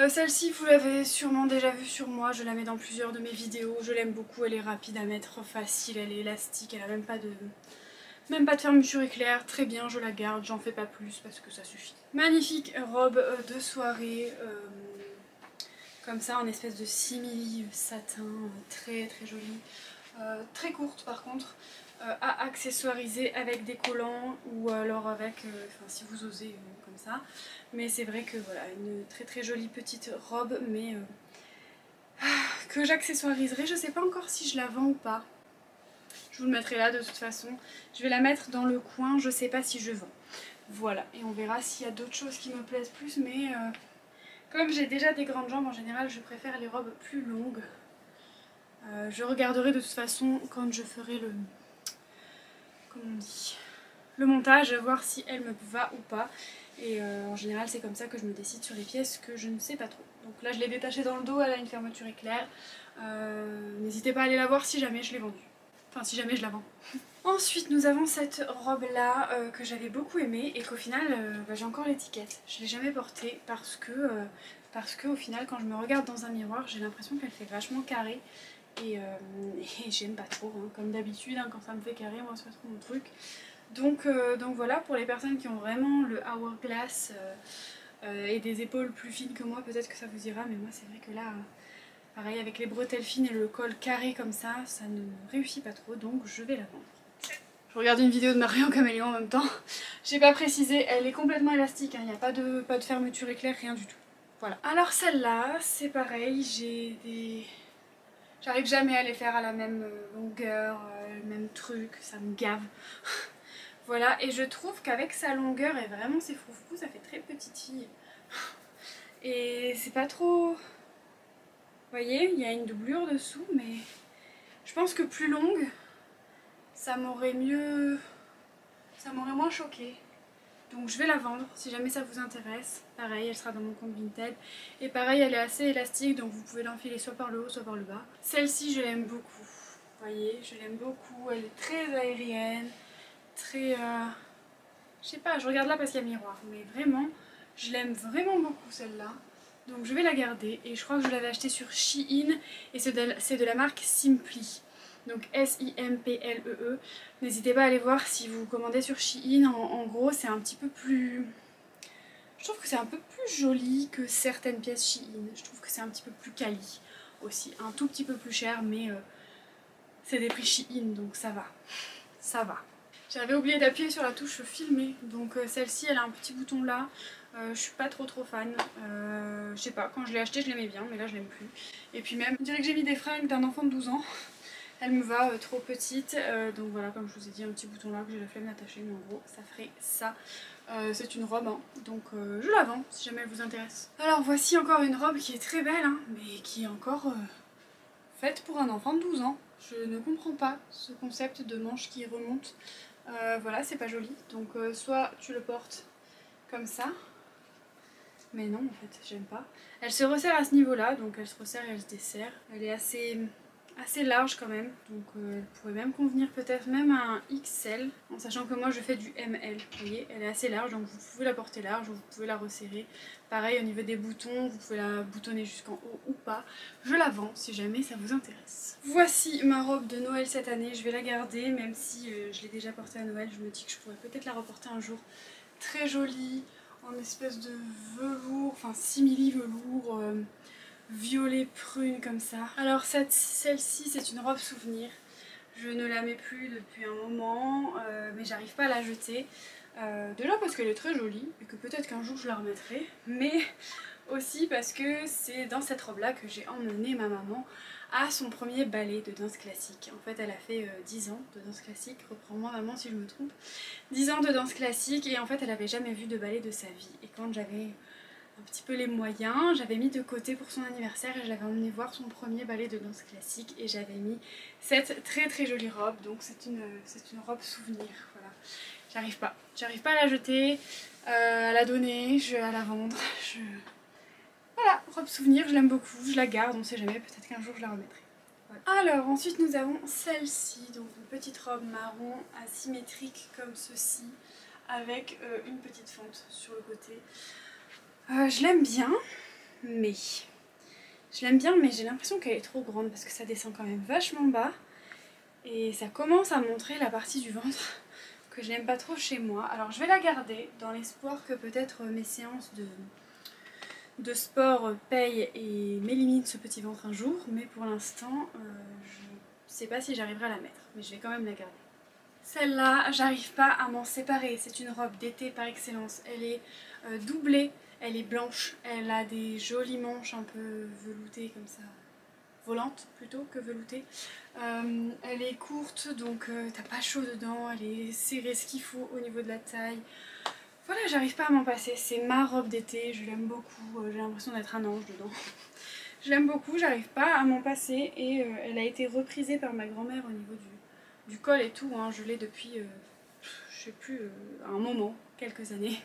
A: Celle-ci vous l'avez sûrement déjà vue sur moi, je la mets dans plusieurs de mes vidéos, je l'aime beaucoup, elle est rapide à mettre, facile, elle est élastique, elle a même pas de fermeture éclair, très bien, je la garde, j'en fais pas plus parce que ça suffit. Magnifique robe de soirée, comme ça en espèce de simili satin, très jolie, très courte par contre, à accessoiriser avec des collants ou alors avec, enfin si vous osez comme ça, mais c'est vrai que voilà, une très jolie petite robe mais que j'accessoiriserai, je sais pas encore si je la vends ou pas. Je vous le mettrai là de toute façon. Je vais la mettre dans le coin, je sais pas si je vends. Voilà, et on verra s'il y a d'autres choses qui me plaisent plus, mais comme j'ai déjà des grandes jambes, en général je préfère les robes plus longues. Je regarderai de toute façon quand je ferai le... comment on dit, le montage, voir si elle me va ou pas. Et en général c'est comme ça que je me décide sur les pièces que je ne sais pas trop. Donc là je l'ai détachée dans le dos, elle a une fermeture éclair. N'hésitez pas à aller la voir si jamais je l'ai vendue. Enfin si jamais je la vends. Ensuite nous avons cette robe là que j'avais beaucoup aimée et qu'au final j'ai encore l'étiquette. Je l'ai jamais portée parce que au final quand je me regarde dans un miroir j'ai l'impression qu'elle fait vachement carré. Et j'aime pas trop, hein. Comme d'habitude hein, quand ça me fait carré moi c'est pas trop mon truc. Donc voilà, pour les personnes qui ont vraiment le hourglass et des épaules plus fines que moi peut-être que ça vous ira, mais moi c'est vrai que là pareil avec les bretelles fines et le col carré comme ça ne réussit pas trop, donc je vais la vendre. Je regarde une vidéo de Marie en caméléon en même temps, j'ai pas précisé, elle est complètement élastique, hein. Il n'y a pas de fermeture éclair, rien du tout. Voilà. Alors celle-là c'est pareil, j'arrive jamais à les faire à la même longueur, le même truc, ça me gave. Voilà, et je trouve qu'avec sa longueur et vraiment ses froufrous, ça fait très petite fille. Et c'est pas trop... Vous voyez, il y a une doublure dessous, mais je pense que plus longue, ça m'aurait moins choquée. Donc je vais la vendre si jamais ça vous intéresse. Pareil, elle sera dans mon compte Vinted. Et pareil, elle est assez élastique, donc vous pouvez l'enfiler soit par le haut, soit par le bas. Celle-ci, je l'aime beaucoup. Vous voyez, je l'aime beaucoup, elle est très aérienne, très... Je sais pas, je regarde là parce qu'il y a miroir, mais vraiment, je l'aime vraiment beaucoup celle-là. Donc je vais la garder et je crois que je l'avais achetée sur Shein et c'est de la marque Simply. Donc S-I-M-P-L-E-E. N'hésitez pas à aller voir si vous commandez sur Shein. En gros, c'est un petit peu plus... Je trouve que c'est un peu plus joli que certaines pièces Shein. Je trouve que c'est un petit peu plus quali aussi. Un tout petit peu plus cher, mais c'est des prix Shein, donc ça va. Ça va. J'avais oublié d'appuyer sur la touche filmer, donc celle-ci elle a un petit bouton là, je suis pas trop fan, je sais pas, quand je l'ai achetée je l'aimais bien mais là je l'aime plus. Et puis même, on dirait que j'ai mis des fringues d'un enfant de 12 ans, elle me va trop petite, donc voilà comme je vous ai dit un petit bouton là que j'ai la flemme d'attacher mais en gros ça ferait ça. C'est une robe, hein, donc je la vends si jamais elle vous intéresse. Alors voici encore une robe qui est très belle, hein, mais qui est encore faite pour un enfant de 12 ans. Je ne comprends pas ce concept de manche qui remonte. Voilà, c'est pas joli. Donc soit tu le portes comme ça. Mais non, en fait, j'aime pas. Elle se resserre à ce niveau-là, donc elle se resserre et elle se desserre. Elle est assez large quand même, donc elle pourrait même convenir peut-être même à un XL, en sachant que moi je fais du ML, vous voyez, elle est assez large, donc vous pouvez la porter large ou vous pouvez la resserrer. Pareil au niveau des boutons, vous pouvez la boutonner jusqu'en haut ou pas. Je la vends si jamais ça vous intéresse. Voici ma robe de Noël cette année, je vais la garder, même si je l'ai déjà portée à Noël, je me dis que je pourrais peut-être la reporter un jour. Très jolie, en espèce de velours, enfin simili velours, violet prune comme ça. Alors celle-ci c'est une robe souvenir. Je ne la mets plus depuis un moment, mais j'arrive pas à la jeter. Déjà parce qu'elle est très jolie et que peut-être qu'un jour je la remettrai, mais aussi parce que c'est dans cette robe là que j'ai emmené ma maman à son premier ballet de danse classique. En fait elle a fait 10 ans de danse classique, reprends-moi maman si je me trompe, 10 ans de danse classique et en fait elle avait jamais vu de ballet de sa vie. Et quand j'avais un petit peu les moyens, j'avais mis de côté pour son anniversaire et je l'avais emmené voir son premier ballet de danse classique et j'avais mis cette très jolie robe, donc c'est une robe souvenir, voilà. J'arrive pas à la jeter, à la donner, à la vendre, voilà, robe souvenir, je l'aime beaucoup, je la garde, on sait jamais, peut-être qu'un jour je la remettrai. Voilà. Alors ensuite nous avons celle-ci, donc une petite robe marron asymétrique comme ceci, avec une petite fente sur le côté. Je l'aime bien, mais j'ai l'impression qu'elle est trop grande parce que ça descend quand même vachement bas et ça commence à montrer la partie du ventre que je n'aime pas trop chez moi. Alors je vais la garder dans l'espoir que peut-être mes séances de sport payent et m'éliminent ce petit ventre un jour, mais pour l'instant je sais pas si j'arriverai à la mettre, mais je vais quand même la garder. Celle-là, j'arrive pas à m'en séparer, c'est une robe d'été par excellence, elle est doublée. Elle est blanche, elle a des jolies manches un peu veloutées comme ça, volantes plutôt que veloutées. Elle est courte donc t'as pas chaud dedans, elle est serrée ce qu'il faut au niveau de la taille. Voilà, j'arrive pas à m'en passer, c'est ma robe d'été, je l'aime beaucoup, j'ai l'impression d'être un ange dedans. Je l'aime beaucoup, j'arrive pas à m'en passer et elle a été reprisée par ma grand-mère au niveau du col et tout, hein. Je l'ai depuis, je sais plus, un moment, quelques années.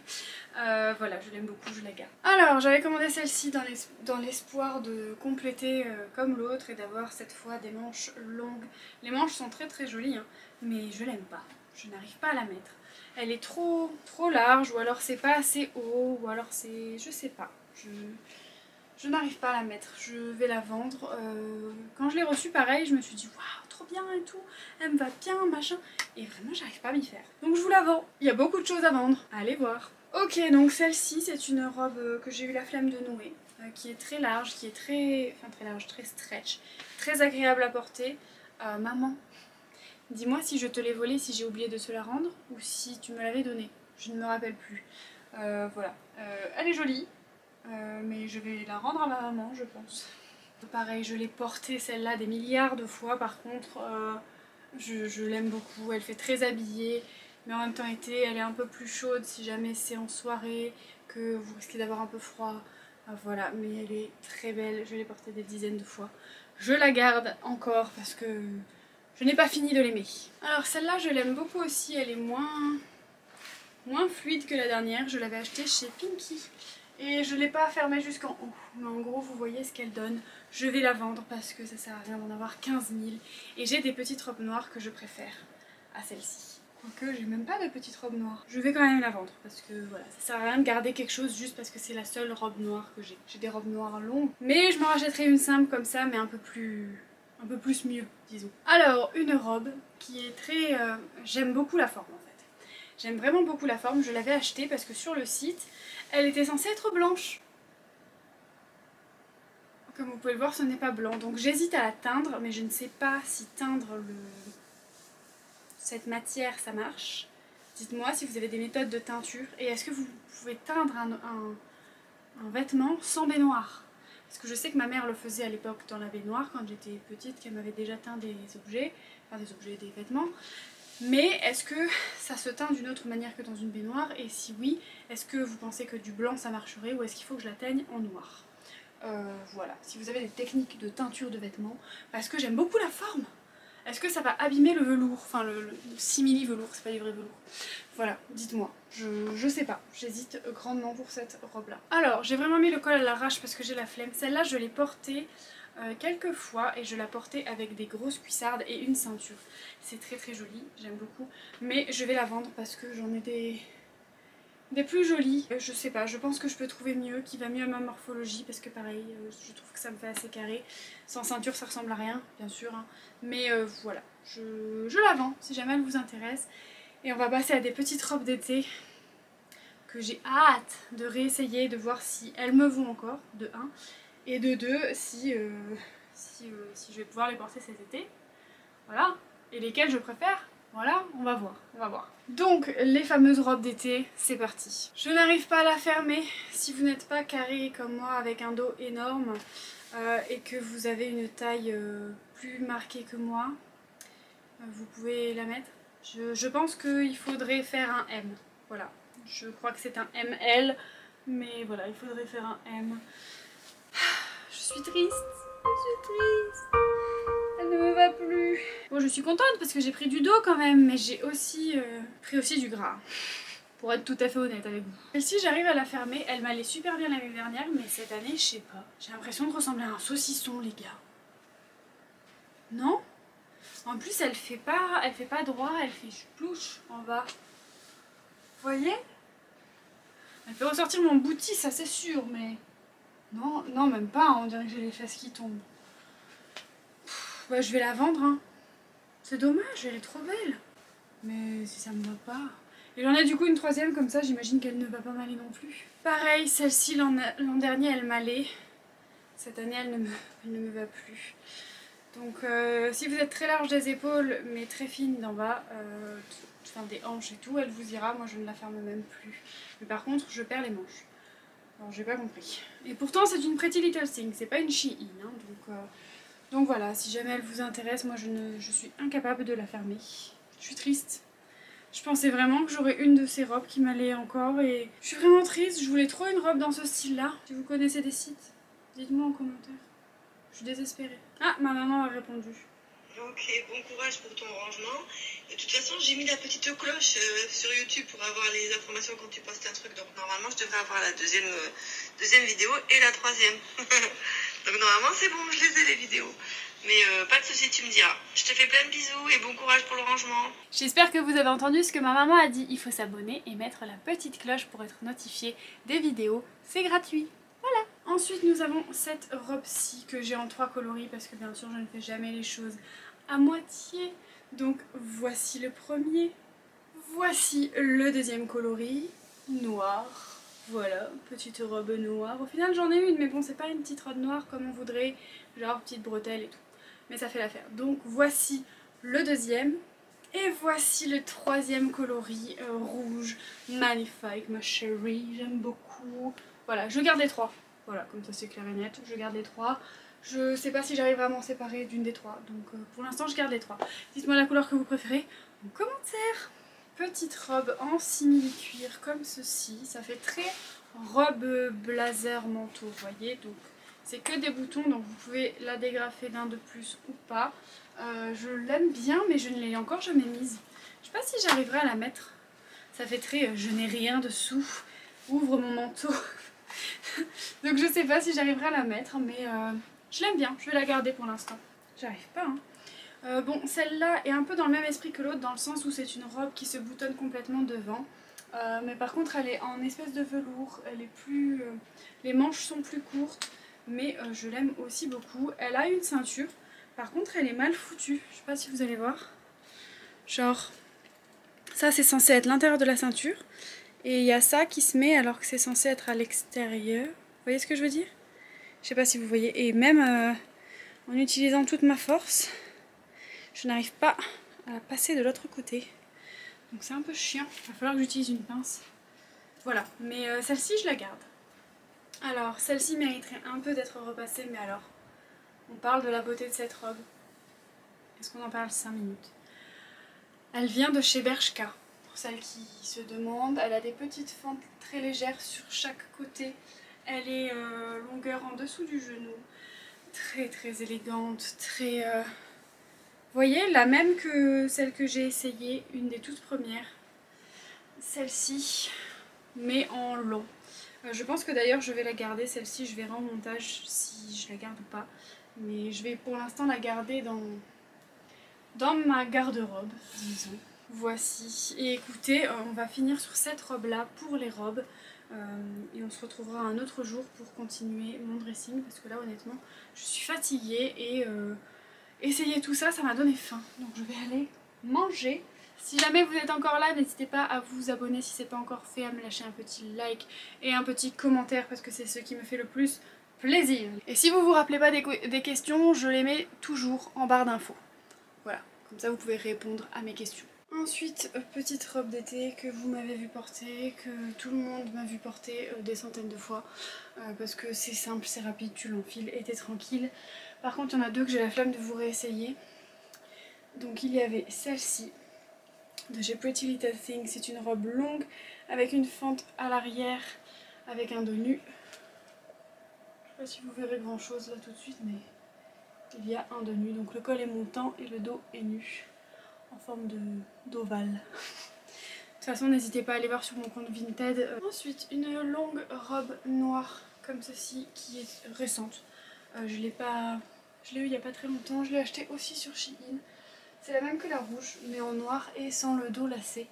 A: Voilà, je l'aime beaucoup, je la garde. Alors, j'avais commandé celle-ci dans l'espoir de compléter comme l'autre et d'avoir cette fois des manches longues. Les manches sont très jolies, hein, mais je l'aime pas. Je n'arrive pas à la mettre. Elle est trop large, ou alors c'est pas assez haut, ou alors c'est... je sais pas. Je n'arrive pas à la mettre, je vais la vendre. Quand je l'ai reçue, pareil, je me suis dit waouh, trop bien et tout, elle me va bien, machin. Et vraiment, j'arrive pas à m'y faire. Donc je vous la vends. Il y a beaucoup de choses à vendre. Allez voir. Ok, donc celle-ci, c'est une robe que j'ai eu la flemme de nouer, qui est très large, qui est très large, très stretch, très agréable à porter. Maman, dis-moi si je te l'ai volée, si j'ai oublié de te la rendre, ou si tu me l'avais donnée. Je ne me rappelle plus. Voilà. Elle est jolie. Mais je vais la rendre à ma maman, je pense. Pareil, je l'ai portée celle-là des milliards de fois, par contre je l'aime beaucoup, elle fait très habillée, mais en même temps été, elle est un peu plus chaude si jamais c'est en soirée, que vous risquez d'avoir un peu froid. Voilà, mais elle est très belle, je l'ai portée des dizaines de fois. Je la garde encore parce que je n'ai pas fini de l'aimer. Alors celle-là, je l'aime beaucoup aussi, elle est moins fluide que la dernière, je l'avais achetée chez Pinky. Et je ne l'ai pas fermée jusqu'en haut. Mais en gros, vous voyez ce qu'elle donne. Je vais la vendre parce que ça sert à rien d'en avoir 15 000. Et j'ai des petites robes noires que je préfère à celle-ci. Quoique, j'ai même pas de petite robe noire. Je vais quand même la vendre parce que voilà, ça sert à rien de garder quelque chose juste parce que c'est la seule robe noire que j'ai. J'ai des robes noires longues. Mais je m'en rachèterai une simple comme ça, mais un peu plus mieux, disons. Alors, une robe qui est très... j'aime beaucoup la forme en fait. J'aime vraiment beaucoup la forme. Je l'avais achetée parce que sur le site, elle était censée être blanche. Comme vous pouvez le voir, ce n'est pas blanc. Donc j'hésite à la teindre, mais je ne sais pas si teindre cette matière, ça marche. Dites-moi si vous avez des méthodes de teinture. Et est-ce que vous pouvez teindre un vêtement sans baignoire? Parce que je sais que ma mère le faisait à l'époque dans la baignoire, quand j'étais petite, qu'elle m'avait déjà teint des objets, des vêtements. Mais est-ce que ça se teint d'une autre manière que dans une baignoire? Et si oui, est-ce que vous pensez que du blanc ça marcherait ou est-ce qu'il faut que je la teigne en noir? Voilà, si vous avez des techniques de teinture de vêtements, parce que j'aime beaucoup la forme. Est-ce que ça va abîmer le velours? Enfin le simili velours, c'est pas du vrai velours. Voilà, dites-moi, je sais pas, j'hésite grandement pour cette robe là. Alors, j'ai vraiment mis le col à l'arrache parce que j'ai la flemme. Celle-là je l'ai portée quelques fois et je la portais avec des grosses cuissardes et une ceinture. C'est très très joli, j'aime beaucoup. Mais je vais la vendre parce que j'en ai des plus jolies. Je sais pas, je pense que je peux trouver mieux, qui va mieux à ma morphologie parce que pareil, je trouve que ça me fait assez carré. Sans ceinture ça ressemble à rien, bien sûr. Hein. Mais voilà, je la vends si jamais elle vous intéresse. Et on va passer à des petites robes d'été que j'ai hâte de réessayer, de voir si elles me vont encore, de 1. Et de 2, si je vais pouvoir les porter cet été. Voilà. Et lesquelles je préfère? Voilà, on va voir, on va voir. Donc, les fameuses robes d'été, c'est parti. Je n'arrive pas à la fermer. Si vous n'êtes pas carré comme moi avec un dos énorme et que vous avez une taille plus marquée que moi, vous pouvez la mettre. Je pense qu'il faudrait faire un M. Voilà, je crois que c'est un ML, mais voilà, il faudrait faire un M. Je suis triste, elle ne me va plus. Bon, je suis contente parce que j'ai pris du dos quand même, mais j'ai aussi pris du gras. Pour être tout à fait honnête avec vous. Celle-ci, j'arrive à la fermer. Elle m'allait super bien l'année dernière, mais cette année, je sais pas. J'ai l'impression de ressembler à un saucisson, les gars. Non? En plus, elle fait pas droit, elle fait plouche en bas. Vous voyez? Elle fait ressortir mon bouti, ça c'est sûr, mais... Non, non, même pas, on dirait que j'ai les fesses qui tombent. Bah, je vais la vendre, hein. C'est dommage, elle est trop belle. Mais si ça me va pas... Et j'en ai du coup une troisième, comme ça j'imagine qu'elle ne va pas m'aller non plus. Pareil, celle-ci l'an dernier elle m'allait. Cette année elle ne me va plus. Donc si vous êtes très large des épaules mais très fine d'en bas, enfin des hanches et tout, elle vous ira. Moi je ne la ferme même plus. Mais par contre je perds les manches. Alors j'ai pas compris. Et pourtant c'est une Pretty Little Thing, c'est pas une Shein. Hein, donc voilà, si jamais elle vous intéresse, moi je suis incapable de la fermer. Je suis triste. Je pensais vraiment que j'aurais une de ces robes qui m'allait encore et je suis vraiment triste. Je voulais trop une robe dans ce style-là. Si vous connaissez des sites, dites-moi en commentaire. Je suis désespérée. Ah, ma maman a répondu.
B: Ok, bon courage pour ton rangement. De toute façon, j'ai mis la petite cloche sur YouTube pour avoir les informations quand tu postes un truc. Donc normalement, je devrais avoir la deuxième vidéo et la troisième. Donc normalement, c'est bon, je les ai les vidéos. Mais pas de soucis, tu me diras. Je te fais plein de bisous et bon courage pour le rangement.
A: J'espère que vous avez entendu ce que ma maman a dit. Il faut s'abonner et mettre la petite cloche pour être notifié des vidéos. C'est gratuit. Voilà. Ensuite, nous avons cette robe-ci que j'ai en 3 coloris parce que bien sûr, je ne fais jamais les choses à moitié. Donc voici le premier. Voici le deuxième coloris. Noir. Voilà, petite robe noire. Au final, j'en ai une, mais bon, c'est pas une petite robe noire comme on voudrait. Genre petite bretelle et tout. Mais ça fait l'affaire. Donc voici le deuxième. Et voici le troisième coloris rouge. Magnifique ma chérie, j'aime beaucoup. Voilà, je garde les 3. Voilà, comme ça c'est clair et net, je garde les 3. Je sais pas si j'arriverai à m'en séparer d'une des 3. Donc pour l'instant je garde les 3. Dites-moi la couleur que vous préférez en commentaire. Petite robe en simili-cuir comme ceci. Ça fait très robe blazer manteau, vous voyez. Donc c'est que des boutons, donc vous pouvez la dégrafer d'un de plus ou pas. Je l'aime bien, mais je ne l'ai encore jamais mise. Je sais pas si j'arriverai à la mettre. Ça fait très je n'ai rien dessous. Ouvre mon manteau. Donc je sais pas si j'arriverai à la mettre, mais je l'aime bien, je vais la garder pour l'instant. J'arrive pas hein. Bon, celle-là est un peu dans le même esprit que l'autre, dans le sens où c'est une robe qui se boutonne complètement devant. Mais par contre elle est en espèce de velours, elle est plus... les manches sont plus courtes, mais je l'aime aussi beaucoup. Elle a une ceinture, par contre elle est mal foutue, je sais pas si vous allez voir. Genre, ça c'est censé être l'intérieur de la ceinture, et il y a ça qui se met alors que c'est censé être à l'extérieur. Vous voyez ce que je veux dire? Je sais pas si vous voyez, et même en utilisant toute ma force, je n'arrive pas à passer de l'autre côté. Donc c'est un peu chiant, il va falloir que j'utilise une pince. Voilà, mais celle-ci je la garde. Alors celle-ci mériterait un peu d'être repassée, mais alors, on parle de la beauté de cette robe. Est-ce qu'on en parle 5 minutes? Elle vient de chez Bershka, pour celles qui se demandent. Elle a des petites fentes très légères sur chaque côté. Elle est longueur en dessous du genou. Très très élégante, très... Vous voyez, la même que celle que j'ai essayée, une des toutes premières. Celle-ci, mais en long. Je pense que d'ailleurs je vais la garder, celle-ci, je verrai en montage si je la garde ou pas. Mais je vais pour l'instant la garder dans ma garde-robe, disons. Voici. Et écoutez, on va finir sur cette robe-là pour les robes. Et on se retrouvera un autre jour pour continuer mon dressing. Parce que là, honnêtement, je suis fatiguée et essayer tout ça, ça m'a donné faim. Donc je vais aller manger. Si jamais vous êtes encore là, n'hésitez pas à vous abonner si ce n'est pas encore fait, à me lâcher un petit like et un petit commentaire parce que c'est ce qui me fait le plus plaisir. Et si vous vous rappelez pas des questions, je les mets toujours en barre d'infos. Voilà, comme ça vous pouvez répondre à mes questions. Ensuite, petite robe d'été que vous m'avez vu porter, que tout le monde m'a vu porter des centaines de fois. Parce que c'est simple, c'est rapide, tu l'enfiles et t'es tranquille. Par contre, il y en a deux que j'ai la flemme de vous réessayer. Donc il y avait celle-ci de chez Pretty Little Thing. C'est une robe longue avec une fente à l'arrière, avec un dos nu. Je sais pas si vous verrez grand chose là tout de suite, mais il y a un dos nu. Donc le col est montant et le dos est nu, en forme d'ovale. De toute façon, n'hésitez pas à aller voir sur mon compte Vinted. Ensuite, une longue robe noire comme ceci qui est récente. Je l'ai eu il n'y a pas très longtemps. Je l'ai acheté aussi sur Shein. C'est la même que la rouge, mais en noir et sans le dos lacé.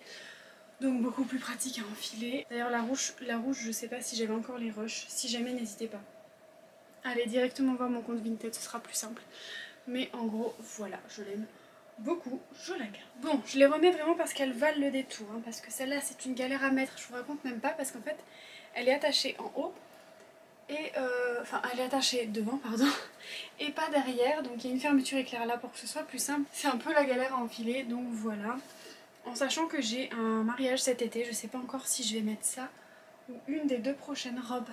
A: Donc beaucoup plus pratique à enfiler. D'ailleurs la rouge, je sais pas si j'avais encore les rushs. Si jamais, n'hésitez pas. Allez directement voir mon compte Vinted, ce sera plus simple. Mais en gros, voilà, je l'aime beaucoup, je la garde. Bon, je les remets vraiment parce qu'elles valent le détour, hein, parce que celle-là c'est une galère à mettre, je vous raconte même pas, parce qu'en fait elle est attachée en haut, et enfin elle est attachée devant, pardon, et pas derrière, donc il y a une fermeture éclair là pour que ce soit plus simple. C'est un peu la galère à enfiler, donc voilà. En sachant que j'ai un mariage cet été, je sais pas encore si je vais mettre ça, ou une des deux prochaines robes,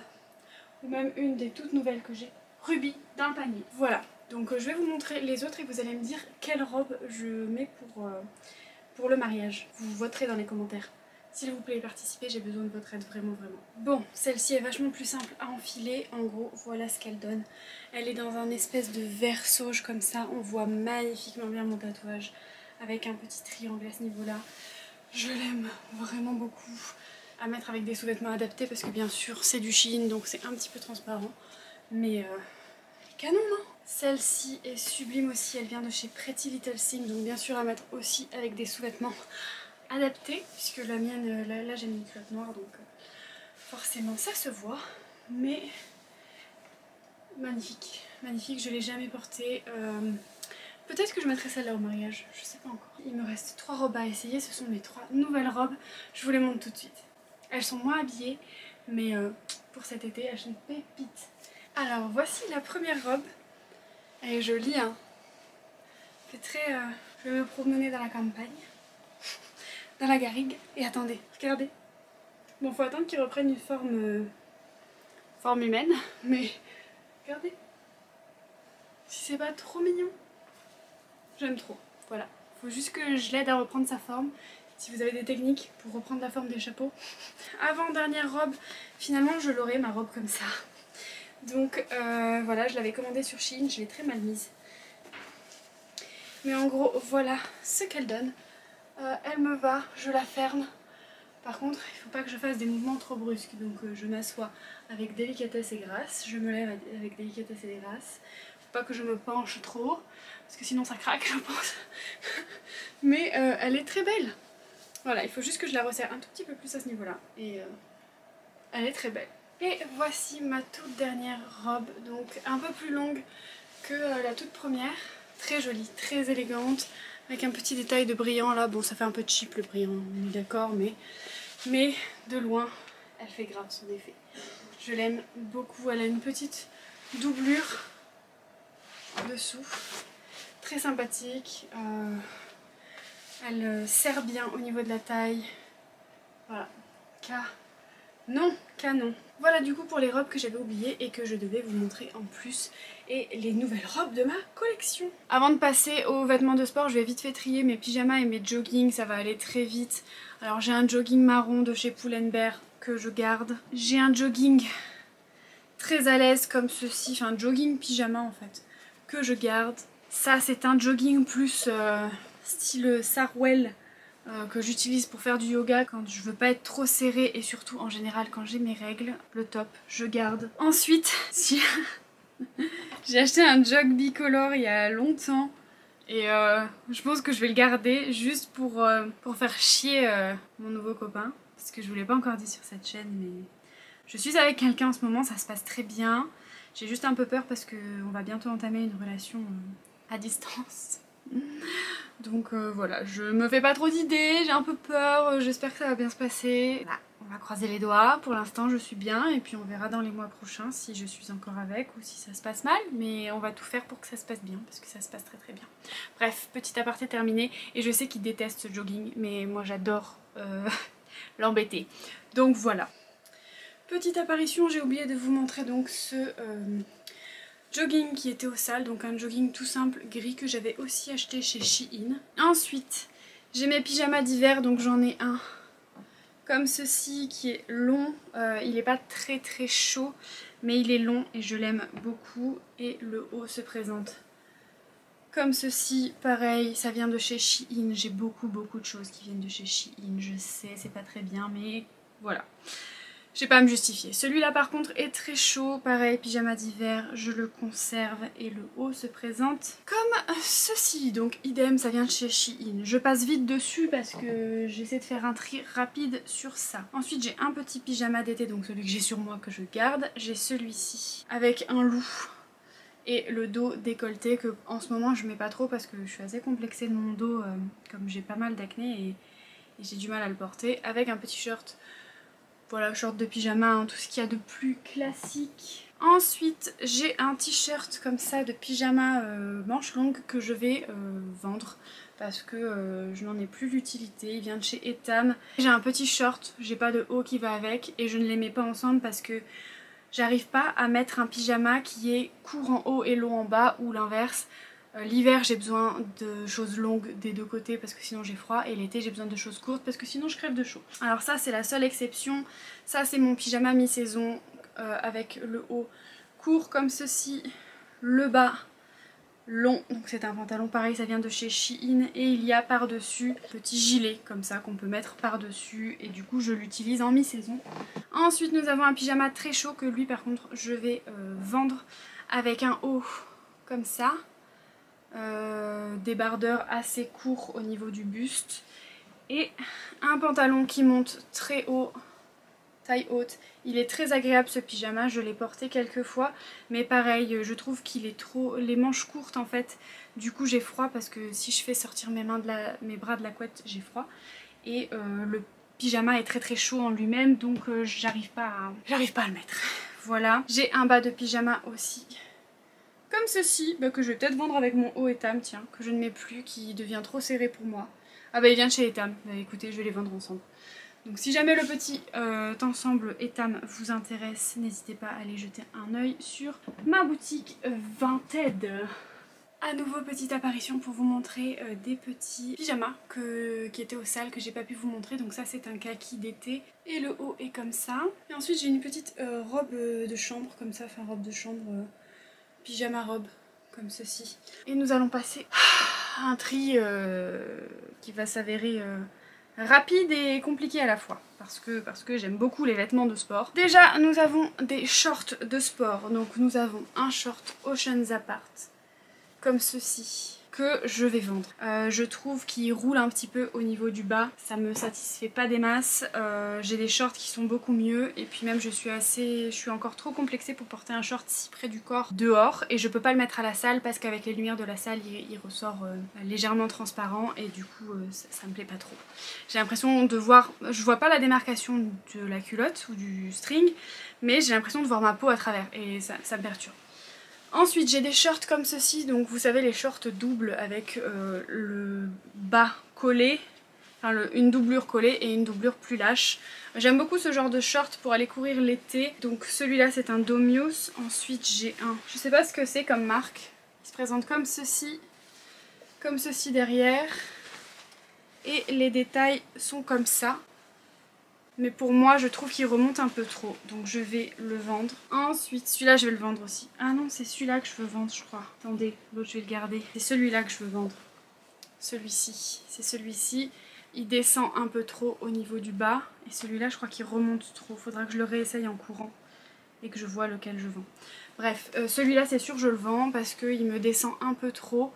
A: ou même une des toutes nouvelles que j'ai, rubis dans le panier. Voilà. Donc je vais vous montrer les autres et vous allez me dire quelle robe je mets pour le mariage. Vous voterez dans les commentaires. S'il vous plaît, participez, j'ai besoin de votre aide, vraiment, vraiment. Bon, celle-ci est vachement plus simple à enfiler. En gros, voilà ce qu'elle donne. Elle est dans un espèce de vert sauge comme ça. On voit magnifiquement bien mon tatouage avec un petit triangle à ce niveau-là. Je l'aime vraiment beaucoup. À mettre avec des sous-vêtements adaptés parce que bien sûr, c'est du Shein, donc c'est un petit peu transparent. Mais canon, non? Celle-ci est sublime aussi, elle vient de chez Pretty Little Thing, donc bien sûr à mettre aussi avec des sous-vêtements adaptés, puisque la mienne, là j'ai mis une culotte noire, donc forcément ça se voit, mais magnifique, magnifique, je l'ai jamais portée. Peut-être que je mettrai celle-là au mariage, je sais pas encore. Il me reste 3 robes à essayer, ce sont mes 3 nouvelles robes, je vous les montre tout de suite. Elles sont moins habillées, mais pour cet été, elles sont pépites. Alors voici la première robe. Elle est jolie, hein. C'est très... je vais me promener dans la campagne, dans la garrigue. Et attendez, regardez. Bon, faut attendre qu'il reprenne une forme humaine, mais regardez. Si c'est pas trop mignon. J'aime trop, voilà. Faut juste que je l'aide à reprendre sa forme. Si vous avez des techniques pour reprendre la forme des chapeaux. Avant-dernière robe, finalement je l'aurai, ma robe comme ça. Donc voilà, je l'avais commandée sur Shein, je l'ai très mal mise. Mais en gros, voilà ce qu'elle donne. Elle me va, je la ferme. Par contre, il ne faut pas que je fasse des mouvements trop brusques, donc je m'assois avec délicatesse et grâce, je me lève avec délicatesse et grâce. Il ne faut pas que je me penche trop, parce que sinon ça craque, je pense. Mais elle est très belle. Voilà, il faut juste que je la resserre un tout petit peu plus à ce niveau-là. Et elle est très belle. Et voici ma toute dernière robe, donc un peu plus longue que la toute première. Très jolie, très élégante, avec un petit détail de brillant là. Bon, ça fait un peu cheap le brillant, on est d'accord, mais de loin, elle fait grave son effet. Je l'aime beaucoup, elle a une petite doublure en dessous, très sympathique. Elle serre bien au niveau de la taille. Voilà, canon. Voilà du coup pour les robes que j'avais oubliées et que je devais vous montrer en plus, et les nouvelles robes de ma collection. Avant de passer aux vêtements de sport, je vais vite fait trier mes pyjamas et mes joggings, ça va aller très vite. Alors j'ai un jogging marron de chez Pull&Bear que je garde. J'ai un jogging très à l'aise comme ceci, enfin un jogging pyjama en fait, que je garde. Ça c'est un jogging plus style Sarwell, que j'utilise pour faire du yoga quand je veux pas être trop serrée et surtout en général quand j'ai mes règles. Le top, je garde. Ensuite, j'ai acheté un jog bicolore il y a longtemps et je pense que je vais le garder juste pour faire chier mon nouveau copain. Parce que je vous l'ai pas encore dit sur cette chaîne, mais je suis avec quelqu'un en ce moment, ça se passe très bien. J'ai juste un peu peur parce qu'on va bientôt entamer une relation à distance. Donc voilà, je me fais pas trop d'idées, j'ai un peu peur, j'espère que ça va bien se passer. Voilà, on va croiser les doigts, pour l'instant je suis bien et puis on verra dans les mois prochains si je suis encore avec ou si ça se passe mal. Mais on va tout faire pour que ça se passe bien parce que ça se passe très très bien. Bref, petit aparté terminé, et je sais qu'il déteste ce jogging mais moi j'adore l'embêter. Donc voilà. Petite apparition, j'ai oublié de vous montrer donc ce jogging qui était au sale, donc un jogging tout simple gris que j'avais aussi acheté chez Shein. Ensuite, j'ai mes pyjamas d'hiver, donc j'en ai un comme ceci qui est long. Il n'est pas très très chaud, mais il est long et je l'aime beaucoup. Et le haut se présente comme ceci, pareil, ça vient de chez Shein. J'ai beaucoup de choses qui viennent de chez Shein, je sais, c'est pas très bien, mais voilà. Je vais pas à me justifier. Celui-là par contre est très chaud, pareil, pyjama d'hiver, je le conserve et le haut se présente comme ceci. Donc idem, ça vient de chez Shein. Je passe vite dessus parce que j'essaie de faire un tri rapide sur ça. Ensuite j'ai un petit pyjama d'été, donc celui que j'ai sur moi que je garde. J'ai celui-ci avec un loup et le dos décolleté que en ce moment je mets pas trop parce que je suis assez complexée de mon dos, comme j'ai pas mal d'acné et j'ai du mal à le porter, avec un petit short. Voilà, short de pyjama, hein, tout ce qu'il y a de plus classique. Ensuite, j'ai un t-shirt comme ça de pyjama manche longue que je vais vendre parce que je n'en ai plus l'utilité. Il vient de chez Etam. J'ai un petit short, j'ai pas de haut qui va avec et je ne les mets pas ensemble parce que j'arrive pas à mettre un pyjama qui est court en haut et long en bas ou l'inverse. L'hiver j'ai besoin de choses longues des deux côtés parce que sinon j'ai froid, et l'été j'ai besoin de choses courtes parce que sinon je crève de chaud. Alors ça c'est la seule exception, ça c'est mon pyjama mi-saison avec le haut court comme ceci, le bas long, donc c'est un pantalon pareil, ça vient de chez Shein, et il y a par dessus un petit gilet comme ça qu'on peut mettre par dessus et du coup je l'utilise en mi-saison. Ensuite nous avons un pyjama très chaud que lui par contre je vais vendre avec un haut comme ça. Débardeur assez court au niveau du buste et un pantalon qui monte très haut, taille haute. Il est très agréable ce pyjama, je l'ai porté quelques fois mais pareil je trouve qu'il est trop, les manches courtes en fait, du coup j'ai froid parce que si je fais sortir mes bras de la couette j'ai froid, et le pyjama est très chaud en lui-même, donc j'arrive pas à le mettre. Voilà, j'ai un bas de pyjama aussi comme ceci, que je vais peut-être vendre avec mon haut Etam, tiens, que je ne mets plus, qui devient trop serré pour moi. Ah bah il vient de chez Etam, bah écoutez, je vais les vendre ensemble. Donc si jamais le petit ensemble Etam vous intéresse, n'hésitez pas à aller jeter un œil sur ma boutique Vinted. À nouveau petite apparition pour vous montrer des petits pyjamas qui étaient au sale, que j'ai pas pu vous montrer. Donc ça c'est un kaki d'été et le haut est comme ça. Et ensuite j'ai une petite robe de chambre comme ça, enfin robe de chambre... pyjama robe comme ceci. Et nous allons passer à un tri qui va s'avérer rapide et compliqué à la fois. Parce que j'aime beaucoup les vêtements de sport. Déjà, nous avons des shorts de sport. Donc nous avons un short Oceans Apart, comme ceci, que je vais vendre. Je trouve qu'il roule un petit peu au niveau du bas, ça me satisfait pas des masses. J'ai des shorts qui sont beaucoup mieux et puis même je suis encore trop complexée pour porter un short si près du corps dehors et je peux pas le mettre à la salle parce qu'avec les lumières de la salle il ressort légèrement transparent et du coup ça me plaît pas trop. J'ai l'impression de voir, je vois pas la démarcation de la culotte ou du string, mais j'ai l'impression de voir ma peau à travers et ça me perturbe. Ensuite j'ai des shorts comme ceci, donc vous savez les shorts doubles avec le bas collé, enfin une doublure collée et une doublure plus lâche. J'aime beaucoup ce genre de short pour aller courir l'été, donc celui-là c'est un Domios. Ensuite j'ai un, je sais pas ce que c'est comme marque, il se présente comme ceci derrière et les détails sont comme ça. Mais pour moi, je trouve qu'il remonte un peu trop. Donc je vais le vendre. Ensuite, celui-là, je vais le vendre aussi. Ah non, c'est celui-là que je veux vendre, je crois. Attendez, l'autre, je vais le garder. C'est celui-là que je veux vendre. Celui-ci. C'est celui-ci. Il descend un peu trop au niveau du bas. Et celui-là, je crois qu'il remonte trop. Faudra que je le réessaye en courant. Et que je vois lequel je vends. Bref, celui-là, c'est sûr, je le vends parce qu'il me descend un peu trop.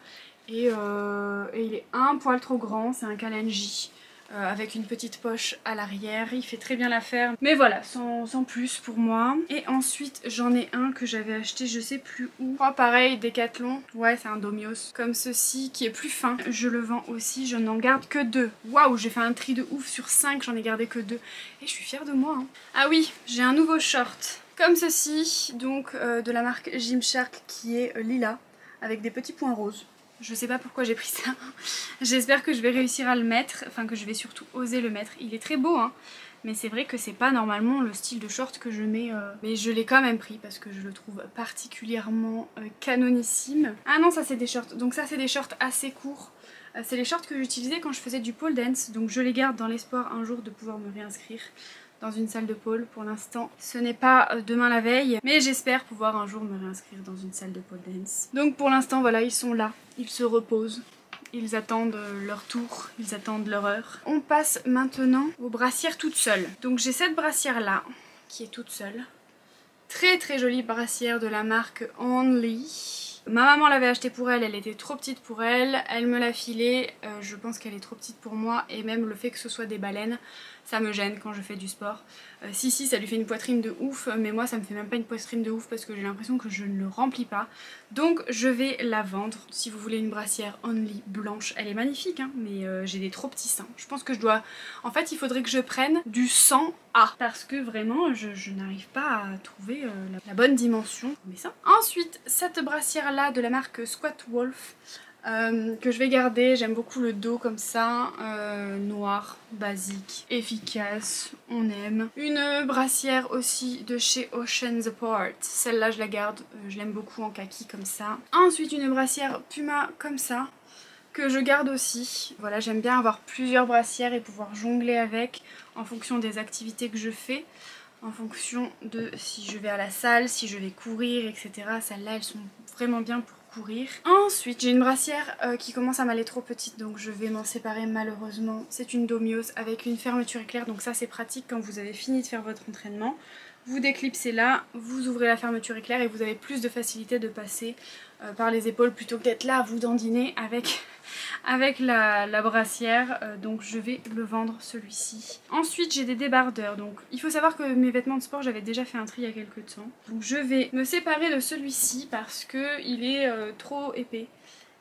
A: Et il est un poil trop grand. C'est un Kalenji. Avec une petite poche à l'arrière, il fait très bien l'affaire, mais voilà, sans plus pour moi. Et ensuite j'en ai un que j'avais acheté je sais plus où, oh, pareil, Decathlon, ouais c'est un Domios, comme ceci, qui est plus fin, je le vends aussi, je n'en garde que 2. Waouh, j'ai fait un tri de ouf, sur 5 j'en ai gardé que 2, et je suis fière de moi hein. Ah oui, j'ai un nouveau short, comme ceci, donc de la marque Gymshark qui est lilas, avec des petits points roses. Je sais pas pourquoi j'ai pris ça. J'espère que je vais réussir à le mettre, enfin que je vais surtout oser le mettre. Il est très beau hein, mais c'est vrai que c'est pas normalement le style de short que je mets. Mais je l'ai quand même pris parce que je le trouve particulièrement canonissime. Ah non, ça c'est des shorts. Donc ça c'est des shorts assez courts. C'est les shorts que j'utilisais quand je faisais du pole dance. Donc je les garde dans l'espoir un jour de pouvoir me réinscrire dans une salle de pole. Pour l'instant ce n'est pas demain la veille, mais j'espère pouvoir un jour me réinscrire dans une salle de pole dance. Donc pour l'instant voilà, ils sont là, ils se reposent, ils attendent leur tour, ils attendent leur heure. On passe maintenant aux brassières toutes seules. Donc j'ai cette brassière là qui est toute seule, très très jolie brassière de la marque Only. Ma maman l'avait achetée pour elle, elle était trop petite pour elle, elle me l'a filée, je pense qu'elle est trop petite pour moi et même le fait que ce soit des baleines, ça me gêne quand je fais du sport. Si ça lui fait une poitrine de ouf, mais moi ça me fait même pas une poitrine de ouf parce que j'ai l'impression que je ne le remplis pas. Donc je vais la vendre. Si vous voulez une brassière Only blanche, elle est magnifique hein, mais j'ai des trop petits seins. Je pense que je dois... En fait il faudrait que je prenne du 100A parce que vraiment je n'arrive pas à trouver la bonne dimension pour mes seins. Ensuite cette brassière là de la marque Squat Wolf, que je vais garder, j'aime beaucoup le dos comme ça, noir, basique, efficace, on aime. Une brassière aussi de chez Oceans Apart, celle-là je la garde, je l'aime beaucoup en kaki comme ça. Ensuite une brassière Puma comme ça, que je garde aussi. Voilà, j'aime bien avoir plusieurs brassières et pouvoir jongler avec en fonction des activités que je fais. En fonction de si je vais à la salle, si je vais courir, etc. Celles-là, elles sont vraiment bien pour courir. Ensuite, j'ai une brassière qui commence à m'aller trop petite, donc je vais m'en séparer malheureusement. C'est une Domios avec une fermeture éclair, donc ça c'est pratique quand vous avez fini de faire votre entraînement. Vous déclipsez là, vous ouvrez la fermeture éclair et vous avez plus de facilité de passer par les épaules plutôt que d'être là à vous dandiner avec la brassière. Donc je vais le vendre celui-ci. Ensuite j'ai des débardeurs, donc il faut savoir que mes vêtements de sport j'avais déjà fait un tri il y a quelques temps. Donc je vais me séparer de celui-ci parce que il est trop épais.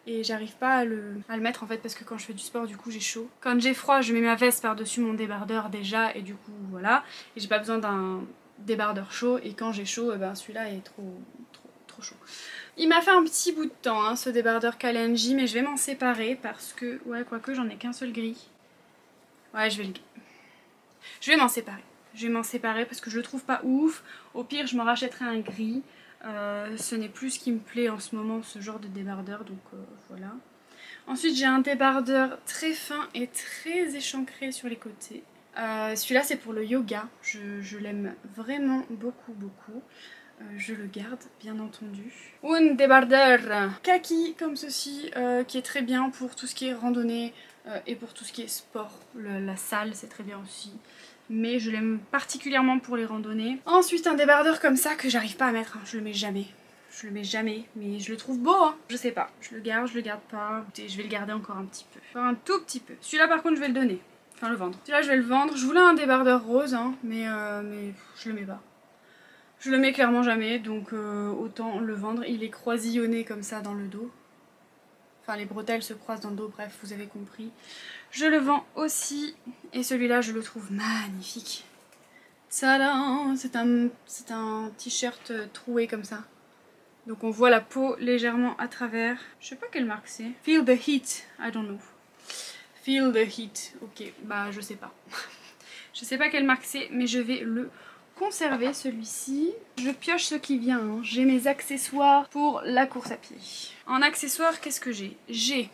A: Et j'arrive pas à le mettre en fait parce que quand je fais du sport du coup j'ai chaud. Quand j'ai froid je mets ma veste par dessus mon débardeur déjà et du coup voilà. Et j'ai pas besoin d'un débardeur chaud et quand j'ai chaud ben celui-là est trop chaud. Il m'a fait un petit bout de temps hein, ce débardeur Kalenji, mais je vais m'en séparer parce que, ouais quoique j'en ai qu'un seul gris. Ouais je vais m'en séparer. Je vais m'en séparer parce que je le trouve pas ouf. Au pire je m'en rachèterai un gris. Ce n'est plus ce qui me plaît en ce moment, ce genre de débardeur, donc voilà. Ensuite j'ai un débardeur très fin et très échancré sur les côtés. Celui-là c'est pour le yoga, je l'aime vraiment beaucoup. Je le garde bien entendu. Un débardeur kaki comme ceci qui est très bien pour tout ce qui est randonnée, et pour tout ce qui est sport. La salle c'est très bien aussi. Mais je l'aime particulièrement pour les randonnées. Ensuite un débardeur comme ça que j'arrive pas à mettre, hein. Je le mets jamais. Je le mets jamais, mais je le trouve beau, hein. Je sais pas, je le garde pas. Écoutez, je vais le garder encore un petit peu. Enfin, un tout petit peu. Celui-là par contre je vais le donner. Enfin le vendre. Celui-là je vais le vendre. Je voulais un débardeur rose, hein, mais je le mets pas. Je le mets clairement jamais, donc autant le vendre. Il est croisillonné comme ça dans le dos. Enfin les bretelles se croisent dans le dos, bref, vous avez compris. Je le vends aussi. Et celui-là je le trouve magnifique. Tadam! C'est un t-shirt troué comme ça. Donc on voit la peau légèrement à travers. Je sais pas quelle marque c'est. Feel the heat, I don't know. Feel the heat, ok, bah je sais pas. Je sais pas quelle marque c'est, mais je vais le conserver celui-ci. Je pioche ce qui vient, hein. J'ai mes accessoires pour la course à pied. En accessoires, qu'est-ce que j'ai? J'ai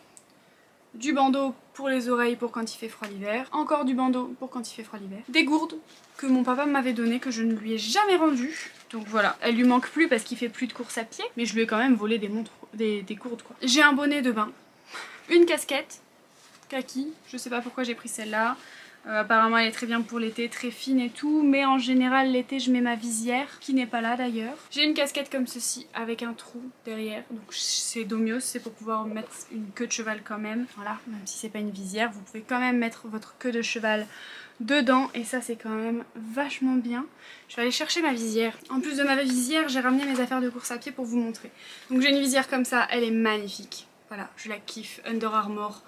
A: du bandeau pour les oreilles pour quand il fait froid l'hiver. Encore du bandeau pour quand il fait froid l'hiver. Des gourdes que mon papa m'avait donné, que je ne lui ai jamais rendues. Donc voilà, elle lui manque plus parce qu'il fait plus de course à pied. Mais je lui ai quand même volé des montres, des gourdes quoi. J'ai un bonnet de bain. Une casquette. Kaki. Je sais pas pourquoi j'ai pris celle-là. Apparemment elle est très bien pour l'été, très fine et tout, mais en général l'été je mets ma visière, qui n'est pas là d'ailleurs. J'ai une casquette comme ceci avec un trou derrière, donc c'est Domios, c'est pour pouvoir mettre une queue de cheval quand même. Voilà, même si c'est pas une visière, vous pouvez quand même mettre votre queue de cheval dedans et ça c'est quand même vachement bien. Je vais aller chercher ma visière. En plus de ma visière, j'ai ramené mes affaires de course à pied pour vous montrer. Donc j'ai une visière comme ça, elle est magnifique. Voilà, je la kiffe, Under Armour.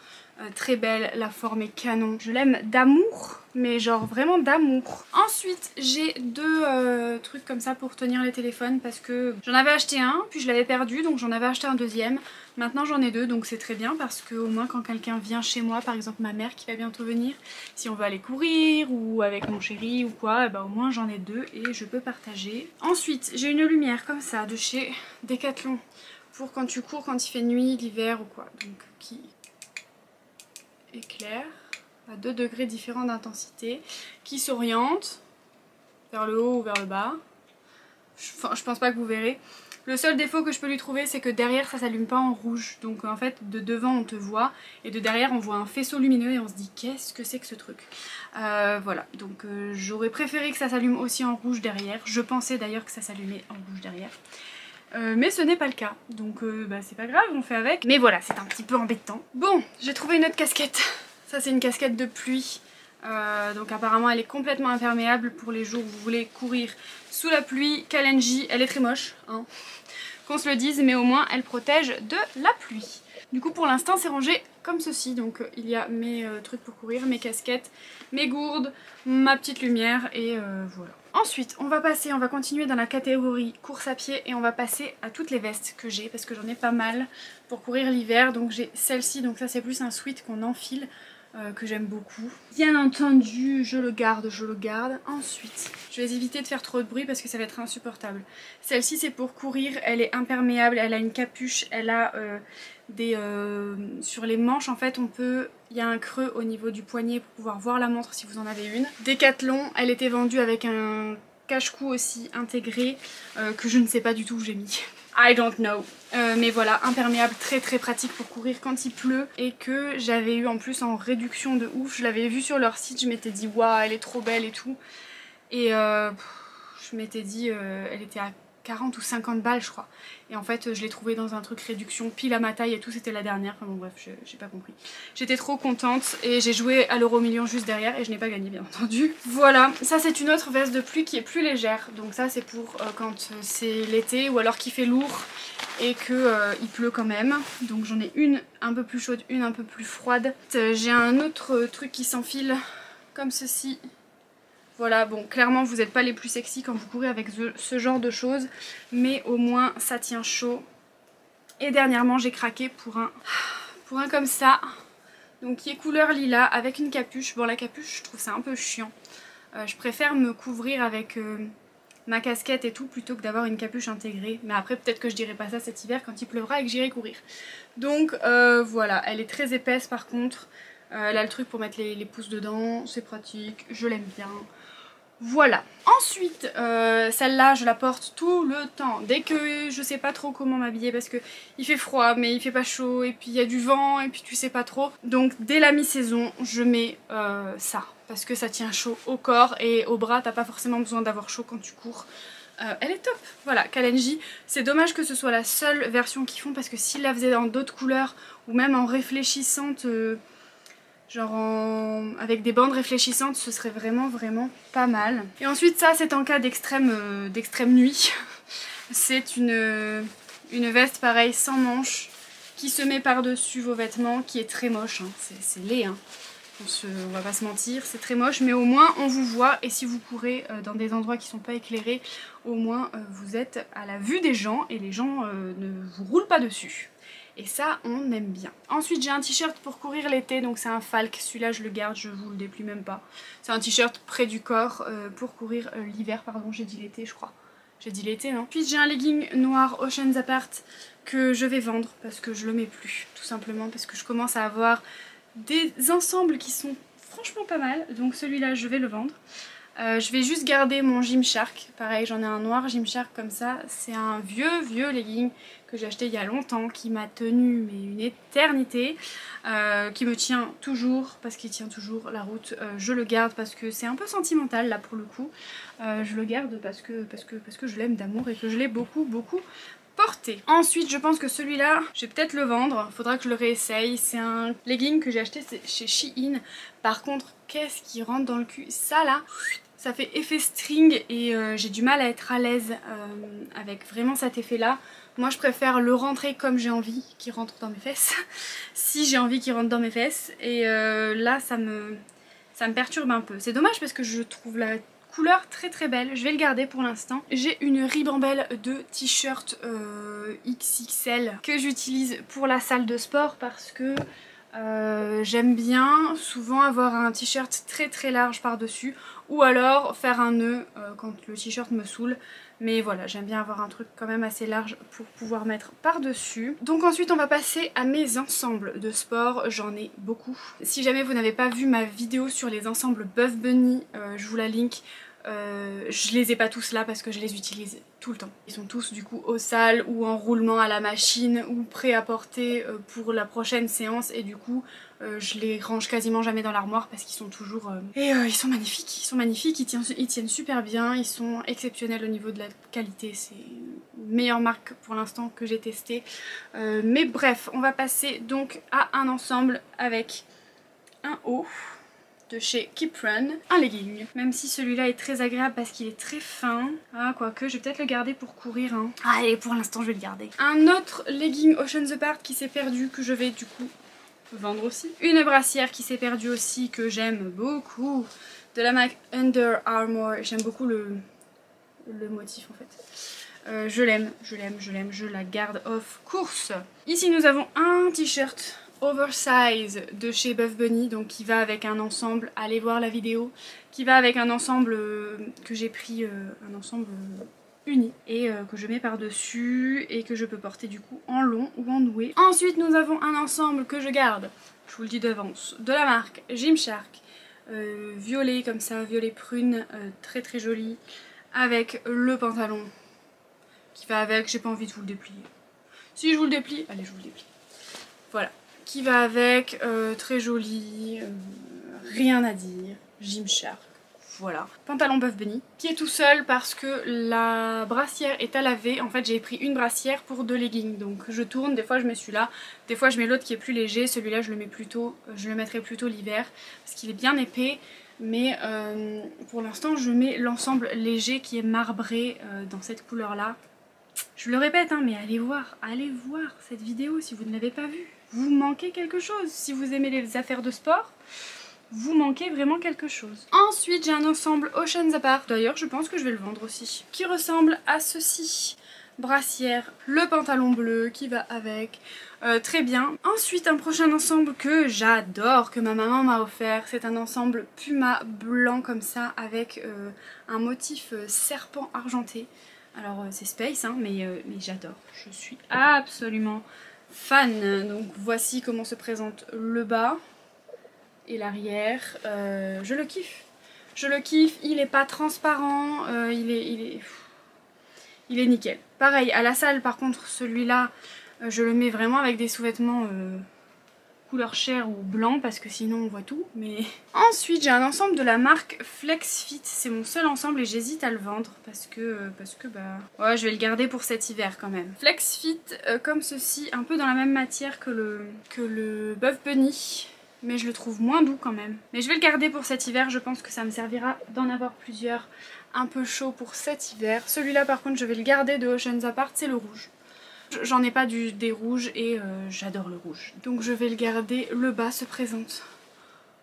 A: Très belle, la forme est canon. Je l'aime d'amour, mais genre vraiment d'amour. Ensuite, j'ai deux trucs comme ça pour tenir les téléphones parce que j'en avais acheté un, puis je l'avais perdu, donc j'en avais acheté un deuxième. Maintenant j'en ai deux, donc c'est très bien parce que au moins quand quelqu'un vient chez moi, par exemple ma mère qui va bientôt venir, si on veut aller courir ou avec mon chéri ou quoi, bah au moins j'en ai deux et je peux partager. Ensuite, j'ai une lumière comme ça de chez Decathlon pour quand tu cours, quand il fait nuit, l'hiver ou quoi, donc qui éclair à 2 degrés différents d'intensité, qui s'oriente vers le haut ou vers le bas. Enfin, je pense pas que vous verrez. Le seul défaut que je peux lui trouver, c'est que derrière ça s'allume pas en rouge. Donc en fait de devant on te voit et de derrière on voit un faisceau lumineux et on se dit qu'est-ce que c'est que ce truc. Voilà, donc j'aurais préféré que ça s'allume aussi en rouge derrière. Je pensais d'ailleurs que ça s'allumait en rouge derrière. Mais ce n'est pas le cas, donc bah, c'est pas grave, on fait avec. Mais voilà, c'est un petit peu embêtant. Bon, j'ai trouvé une autre casquette. Ça c'est une casquette de pluie. Donc apparemment elle est complètement imperméable pour les jours où vous voulez courir sous la pluie. Kalenji, elle est très moche, hein, qu'on se le dise, mais au moins elle protège de la pluie. Du coup pour l'instant c'est rangé comme ceci, donc il y a mes trucs pour courir, mes casquettes, mes gourdes, ma petite lumière et voilà. Ensuite on va continuer dans la catégorie course à pied et on va passer à toutes les vestes que j'ai parce que j'en ai pas mal pour courir l'hiver. Donc j'ai celle-ci, donc ça c'est plus un sweat qu'on enfile. Que j'aime beaucoup. Bien entendu, je le garde. Ensuite, je vais éviter de faire trop de bruit parce que ça va être insupportable. Celle-ci, c'est pour courir. Elle est imperméable, elle a une capuche, elle a sur les manches, en fait, il y a un creux au niveau du poignet pour pouvoir voir la montre si vous en avez une. Decathlon, elle était vendue avec un cache-cou aussi intégré que je ne sais pas du tout où j'ai mis. I don't know. Mais voilà, imperméable, très très pratique pour courir quand il pleut et que j'avais eu en plus en réduction de ouf. Je l'avais vue sur leur site, je m'étais dit waouh, elle est trop belle et tout. Et je m'étais dit, elle était à 40 ou 50 balles je crois. Et en fait je l'ai trouvée dans un truc réduction pile à ma taille et tout, c'était la dernière. Enfin bon bref, j'ai pas compris. J'étais trop contente et j'ai joué à l'euro million juste derrière et je n'ai pas gagné bien entendu. Voilà, ça c'est une autre veste de pluie qui est plus légère. Donc ça c'est pour quand c'est l'été ou alors qu'il fait lourd et que il pleut quand même. Donc j'en ai une un peu plus chaude, une un peu plus froide. J'ai un autre truc qui s'enfile comme ceci. Voilà, bon, clairement vous n'êtes pas les plus sexy quand vous courez avec ce genre de choses, mais au moins ça tient chaud. Et dernièrement j'ai craqué pour un comme ça, donc qui est couleur lilas avec une capuche. Bon, la capuche je trouve ça un peu chiant. Je préfère me couvrir avec ma casquette et tout plutôt que d'avoir une capuche intégrée. Mais après peut-être que je dirai pas ça cet hiver quand il pleuvra et que j'irai courir. Donc voilà, elle est très épaisse par contre. Elle a le truc pour mettre les pouces dedans, c'est pratique, je l'aime bien. Voilà. Ensuite, celle-là, je la porte tout le temps. Dès que je sais pas trop comment m'habiller parce que il fait froid, mais il fait pas chaud, et puis il y a du vent, et puis tu sais pas trop. Donc dès la mi-saison, je mets ça. Parce que ça tient chaud au corps et au bras, t'as pas forcément besoin d'avoir chaud quand tu cours. Elle est top. Voilà, Kalenji. C'est dommage que ce soit la seule version qu'ils font parce que s'ils la faisaient dans d'autres couleurs ou même en réfléchissante... genre avec des bandes réfléchissantes, ce serait vraiment pas mal. Et ensuite ça c'est en cas d'extrême nuit. C'est une veste pareil sans manches qui se met par dessus vos vêtements, qui est très moche, hein. C'est laid, hein. On va pas se mentir, c'est très moche, mais au moins on vous voit, et si vous courez dans des endroits qui sont pas éclairés, au moins vous êtes à la vue des gens et les gens ne vous roulent pas dessus. Et ça, on aime bien. Ensuite, j'ai un t-shirt pour courir l'été, donc c'est un Falk. Celui-là, je le garde, je vous le déplie même pas. C'est un t-shirt près du corps pour courir l'hiver, pardon, j'ai dit l'été, je crois. J'ai dit l'été, non? Ensuite, j'ai un legging noir Oceans Apart que je vais vendre parce que je le mets plus, tout simplement parce que je commence à avoir des ensembles qui sont franchement pas mal. Donc celui-là, je vais le vendre. Je vais juste garder mon Gymshark, pareil j'en ai un noir Gymshark comme ça, c'est un vieux legging que j'ai acheté il y a longtemps, qui m'a tenu mais une éternité, qui me tient toujours, parce qu'il tient toujours la route. Je le garde parce que c'est un peu sentimental là pour le coup, je le garde parce que je l'aime d'amour et que je l'ai beaucoup porté. Ensuite je pense que celui-là je vais peut-être le vendre, faudra que je le réessaye. C'est un legging que j'ai acheté chez Shein. Par contre qu'est-ce qui rentre dans le cul, ça là, ça fait effet string et j'ai du mal à être à l'aise avec vraiment cet effet là. Moi je préfère le rentrer comme j'ai envie qu'il rentre dans mes fesses si j'ai envie qu'il rentre dans mes fesses, et là ça me perturbe un peu. C'est dommage parce que je trouve la couleur très belle, je vais le garder pour l'instant. J'ai une ribambelle de t-shirts XXL que j'utilise pour la salle de sport parce que j'aime bien souvent avoir un t-shirt très large par dessus, ou alors faire un nœud quand le t-shirt me saoule. Mais voilà, j'aime bien avoir un truc quand même assez large pour pouvoir mettre par dessus. Donc ensuite on va passer à mes ensembles de sport, j'en ai beaucoup. Si jamais vous n'avez pas vu ma vidéo sur les ensembles Buff Bunny, je vous la link. Je les ai pas tous là parce que je les utilise tout le temps. Ils sont tous du coup au sale ou en roulement à la machine ou prêts à porter pour la prochaine séance, et du coup je les range quasiment jamais dans l'armoire parce qu'ils sont toujours... ils sont magnifiques, ils tiennent super bien, ils sont exceptionnels au niveau de la qualité, c'est une meilleure marque pour l'instant que j'ai testé. Mais bref, on va passer donc à un ensemble avec un haut de chez Keep Run, un legging, même si celui-là est très agréable parce qu'il est très fin. Ah, quoique je vais peut-être le garder pour courir, hein. Allez, pour l'instant je vais le garder. Un autre legging Oceans Apart qui s'est perdu, que je vais du coup vendre aussi. Une brassière qui s'est perdue aussi, que j'aime beaucoup, de la marque Under Armour. J'aime beaucoup le motif en fait. Je l'aime, je la garde off course. Ici nous avons un t-shirt oversize de chez Buff Bunny, donc qui va avec un ensemble, allez voir la vidéo, qui va avec un ensemble que j'ai pris, un ensemble uni, et que je mets par dessus et que je peux porter du coup en long ou en noué. Ensuite nous avons un ensemble que je garde, je vous le dis d'avance, de la marque Gymshark, violet comme ça, violet prune, très joli, avec le pantalon qui va avec. J'ai pas envie de vous le déplier. Si je vous le déplie, allez je vous le déplie. Voilà, qui va avec, très joli, rien à dire, Gymshark, voilà. Pantalon Buff Bunny, qui est tout seul parce que la brassière est à laver. En fait j'ai pris une brassière pour 2 leggings, donc je tourne, des fois je mets celui-là, des fois je mets l'autre qui est plus léger. Celui-là je le mets plutôt, je le mettrai plutôt l'hiver parce qu'il est bien épais. Mais pour l'instant je mets l'ensemble léger qui est marbré dans cette couleur là. Je le répète hein, mais allez voir cette vidéo si vous ne l'avez pas vue. Vous manquez quelque chose. Si vous aimez les affaires de sport, vous manquez vraiment quelque chose. Ensuite j'ai un ensemble Oceans Apart, d'ailleurs je pense que je vais le vendre aussi, qui ressemble à ceci. Brassière, le pantalon bleu qui va avec, très bien. Ensuite un prochain ensemble que j'adore, que ma maman m'a offert, c'est un ensemble Puma blanc comme ça avec un motif serpent argenté. Alors c'est space hein, mais j'adore, je suis absolument fan. Donc voici comment se présente le bas et l'arrière, je le kiffe. Je le kiffe, il est pas transparent, il est nickel. Pareil, à la salle par contre, celui-là, je le mets vraiment avec des sous-vêtements couleur chair ou blanc parce que sinon on voit tout. Mais ensuite j'ai un ensemble de la marque FlexFit, c'est mon seul ensemble et j'hésite à le vendre parce que bah ouais, je vais le garder pour cet hiver quand même. FlexFit comme ceci, un peu dans la même matière que le Buff Bunny, mais je le trouve moins doux quand même. Mais je vais le garder pour cet hiver, je pense que ça me servira d'en avoir plusieurs un peu chauds pour cet hiver. Celui-là par contre je vais le garder de Oceans Apart, c'est le rouge. J'en ai pas des rouges et j'adore le rouge. Donc je vais le garder, le bas se présente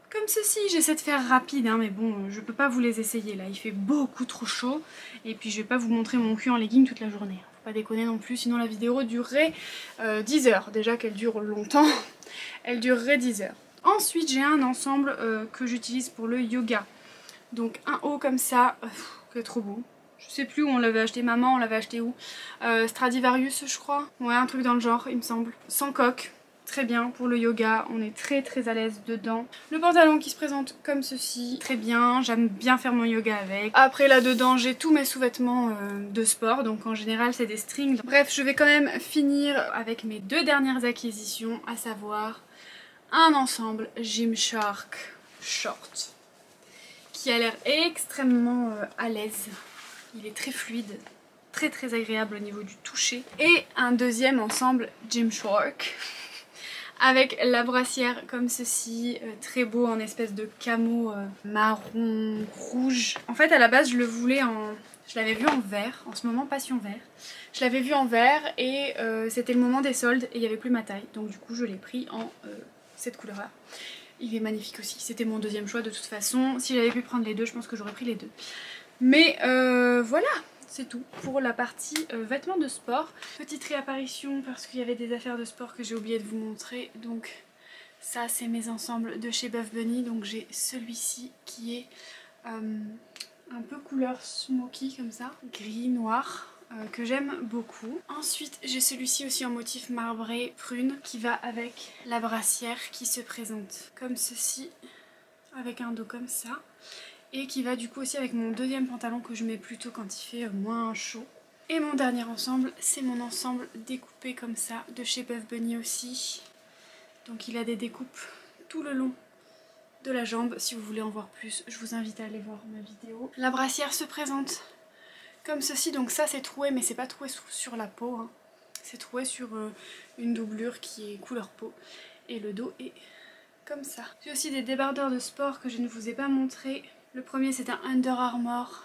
A: comme ceci. J'essaie de faire rapide hein, mais bon je peux pas vous les essayer là, il fait beaucoup trop chaud. Et puis je vais pas vous montrer mon cul en legging toute la journée. Faut pas déconner non plus, sinon la vidéo durerait 10 heures. Déjà qu'elle dure longtemps, elle durerait 10 heures. Ensuite j'ai un ensemble que j'utilise pour le yoga. Donc un haut comme ça, qui est trop beau. Je sais plus où on l'avait acheté, maman on l'avait acheté où, Stradivarius je crois. Ouais, un truc dans le genre il me semble. Sans coque, très bien pour le yoga, on est très à l'aise dedans. Le pantalon qui se présente comme ceci, très bien, j'aime bien faire mon yoga avec. Après là dedans j'ai tous mes sous-vêtements de sport, donc en général c'est des strings. Bref, je vais quand même finir avec mes deux dernières acquisitions, à savoir un ensemble Gymshark short qui a l'air extrêmement à l'aise. Il est très fluide, très agréable au niveau du toucher. Et un deuxième ensemble Gymshark avec la brassière comme ceci, très beau en espèce de camo marron rouge. En fait à la base je le voulais je l'avais vu en vert, en ce moment passion vert. Je l'avais vu en vert et c'était le moment des soldes et il n'y avait plus ma taille. Donc du coup je l'ai pris en cette couleur là. Il est magnifique aussi, c'était mon deuxième choix de toute façon. Si j'avais pu prendre les deux, je pense que j'aurais pris les deux. Mais voilà, c'est tout pour la partie vêtements de sport. Petite réapparition parce qu'il y avait des affaires de sport que j'ai oublié de vous montrer. Donc ça c'est mes ensembles de chez Buff Bunny. Donc j'ai celui-ci qui est un peu couleur smoky comme ça, gris, noir. Que j'aime beaucoup. Ensuite j'ai celui-ci aussi en motif marbré prune qui va avec la brassière qui se présente comme ceci avec un dos comme ça et qui va du coup aussi avec mon deuxième pantalon que je mets plutôt quand il fait moins chaud. Et mon dernier ensemble c'est mon ensemble découpé comme ça de chez Buff Bunny aussi. Donc il a des découpes tout le long de la jambe. Si vous voulez en voir plus je vous invite à aller voir ma vidéo. La brassière se présente comme ceci, donc ça c'est troué mais c'est pas troué sur la peau hein. C'est troué sur une doublure qui est couleur peau et le dos est comme ça. J'ai aussi des débardeurs de sport que je ne vous ai pas montré. Le premier c'est un Under Armour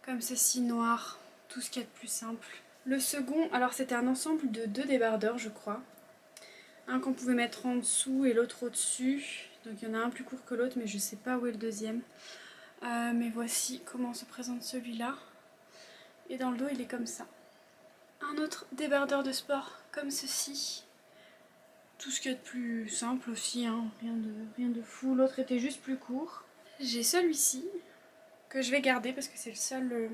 A: comme ceci noir, tout ce qu'il y a de plus simple. Le second, alors c'était un ensemble de deux débardeurs je crois. Un qu'on pouvait mettre en dessous et l'autre au dessus, donc il y en a un plus court que l'autre mais je sais pas où est le deuxième. Mais voici comment se présente celui-là. Et dans le dos il est comme ça. Un autre débardeur de sport comme ceci. Tout ce qu'il y a de plus simple aussi, hein. Rien de fou. L'autre était juste plus court. J'ai celui-ci que je vais garder parce que c'est le seul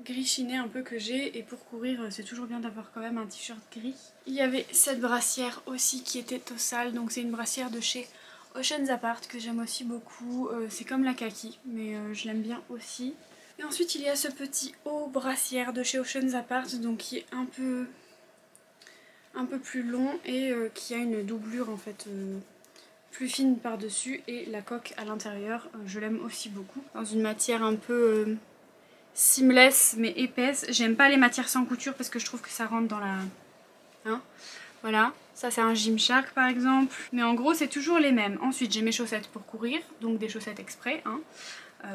A: gris chiné un peu que j'ai. Et pour courir c'est toujours bien d'avoir quand même un t-shirt gris. Il y avait cette brassière aussi qui était Tossal. Donc c'est une brassière de chez Oceans Apart que j'aime aussi beaucoup. C'est comme la kaki mais je l'aime bien aussi. Et ensuite il y a ce petit haut brassière de chez Oceans Apart, donc qui est un peu plus long et qui a une doublure en fait plus fine par dessus et la coque à l'intérieur, je l'aime aussi beaucoup. Dans une matière un peu seamless mais épaisse. J'aime pas les matières sans couture parce que je trouve que ça rentre dans la... Hein, voilà, ça c'est un Gymshark par exemple. Mais en gros c'est toujours les mêmes. Ensuite j'ai mes chaussettes pour courir, donc des chaussettes exprès hein.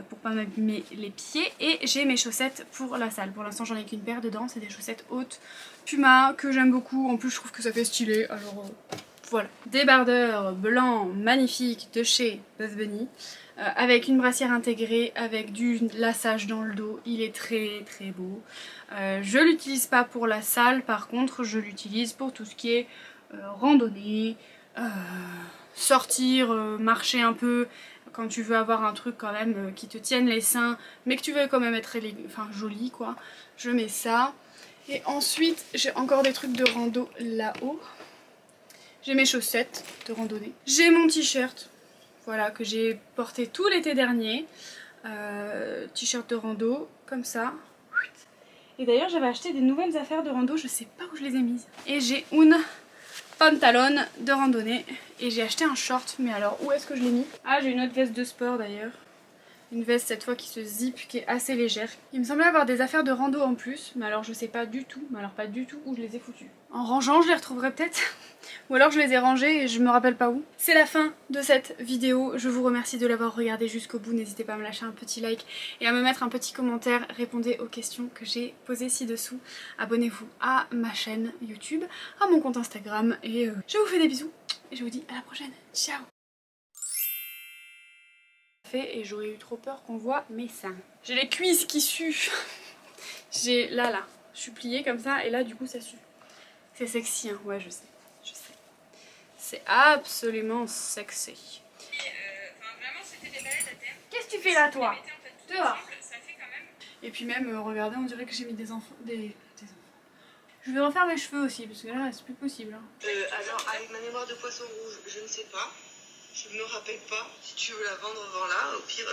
A: Pour pas m'abîmer les pieds et j'ai mes chaussettes pour la salle. Pour l'instant j'en ai qu'une paire dedans, c'est des chaussettes hautes Puma que j'aime beaucoup, en plus je trouve que ça fait stylé, alors voilà. Débardeur blanc magnifique de chez Buff Bunny avec une brassière intégrée, avec du laçage dans le dos, il est très beau. Je l'utilise pas pour la salle, par contre je l'utilise pour tout ce qui est randonnée, sortir, marcher un peu. Quand tu veux avoir un truc quand même qui te tienne les seins mais que tu veux quand même être joli quoi, je mets ça. Et ensuite j'ai encore des trucs de rando là-haut. J'ai mes chaussettes de randonnée. J'ai mon t-shirt, voilà, que j'ai porté tout l'été dernier. T-shirt de rando, comme ça. Et d'ailleurs j'avais acheté des nouvelles affaires de rando, je sais pas où je les ai mises. Et j'ai une pantalon de randonnée. Et j'ai acheté un short, mais alors où est-ce que je l'ai mis? Ah, j'ai une autre veste de sport d'ailleurs. Une veste cette fois qui se zip, qui est assez légère. Il me semblait avoir des affaires de rando en plus, mais alors je sais pas du tout, où je les ai foutues. En rangeant, je les retrouverai peut-être. Ou alors je les ai rangées et je me rappelle pas où. C'est la fin de cette vidéo. Je vous remercie de l'avoir regardée jusqu'au bout. N'hésitez pas à me lâcher un petit like et à me mettre un petit commentaire. Répondez aux questions que j'ai posées ci-dessous. Abonnez-vous à ma chaîne YouTube, à mon compte Instagram. Et je vous fais des bisous. Et je vous dis à la prochaine. Ciao! Et j'aurais eu trop peur qu'on voit mes seins. J'ai les cuisses qui suent. J'ai là, je suis pliée comme ça et là du coup ça sue. C'est sexy hein, ouais je sais. C'est absolument sexy.
B: Vraiment c'était des balades à terre.
A: Qu'est-ce que tu fais là toi? Dehors.
B: Ça fait quand même.
A: Et puis même regardez on dirait que j'ai mis des enfants. Des enfants. Je vais refaire mes cheveux aussi parce que là c'est plus possible. Hein.
B: Alors avec ma mémoire de poisson rouge, je ne sais pas. Je me rappelle pas. Si tu veux la vendre, vends-la. Au pire,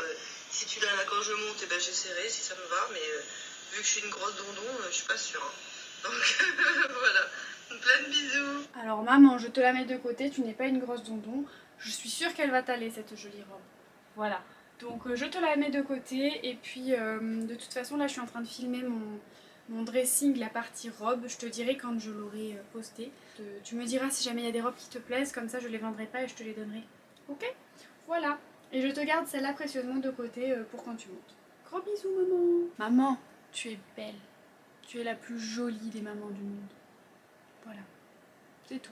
B: si tu l'as là quand je monte, eh ben, j'essaierai si ça me va. Mais vu que je suis une grosse dondon, je suis pas sûre. Hein. Donc voilà. Plein de bisous.
A: Alors maman, je te la mets de côté. Tu n'es pas une grosse dondon. Je suis sûre qu'elle va t'aller cette jolie robe. Voilà. Donc je te la mets de côté. Et puis de toute façon là je suis en train de filmer mon dressing, la partie robe. Je te dirai quand je l'aurai posté. Tu me diras si jamais il y a des robes qui te plaisent. Comme ça je les vendrai pas et je te les donnerai. Ok, voilà. Et je te garde celle-là précieusement de côté pour quand tu montes. Gros bisous maman. Maman, tu es belle. Tu es la plus jolie des mamans du monde. Voilà. C'est tout.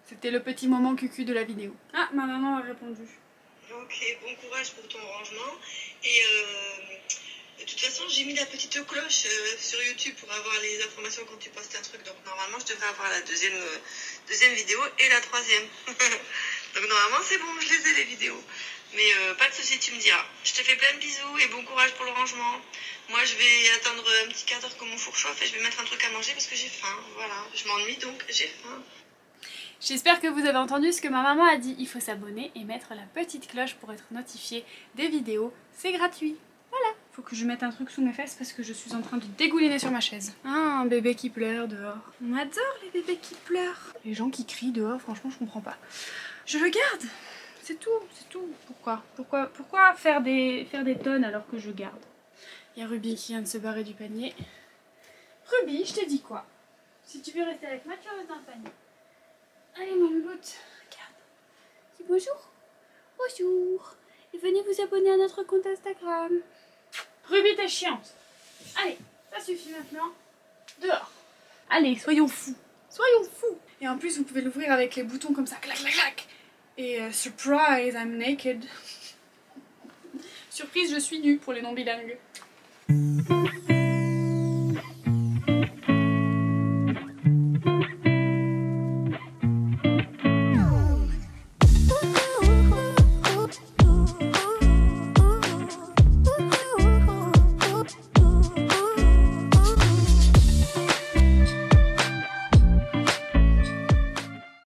A: C'était le petit moment cucu de la vidéo. Ah, ma maman a répondu.
B: Ok, bon courage pour ton rangement. Et de toute façon, j'ai mis la petite cloche sur YouTube pour avoir les informations quand tu postes un truc. Donc normalement, je devrais avoir la deuxième vidéo et la troisième. Donc normalement c'est bon, je les ai les vidéos. Mais pas de soucis, tu me diras. Je te fais plein de bisous et bon courage pour le rangement. Moi je vais attendre un petit quart d'heure que mon four chauffe et je vais mettre un truc à manger parce que j'ai faim. Voilà, je m'ennuie donc j'ai faim.
A: J'espère que vous avez entendu ce que ma maman a dit. Il faut s'abonner et mettre la petite cloche pour être notifié des vidéos. C'est gratuit. Voilà. Faut que je mette un truc sous mes fesses parce que je suis en train de dégouliner sur ma chaise. Ah, un bébé qui pleure dehors. On adore les bébés qui pleurent. Les gens qui crient dehors, franchement je comprends pas. Je le garde. C'est tout, c'est tout. Pourquoi faire des tonnes alors que je garde? Il y a Ruby qui vient de se barrer du panier. Ruby, je t'ai dit quoi? Si tu veux rester avec moi, tu restes dans le panier. Allez mon louloute, regarde. Dis bonjour. Bonjour. Et venez vous abonner à notre compte Instagram. Ruby, t'es chiante. Allez, ça suffit maintenant. Dehors. Allez, soyons fous. Soyons fous. Et en plus, vous pouvez l'ouvrir avec les boutons comme ça. Clac, clac, clac. Et surprise, I'm naked. Surprise, je suis nue pour les non bilingues.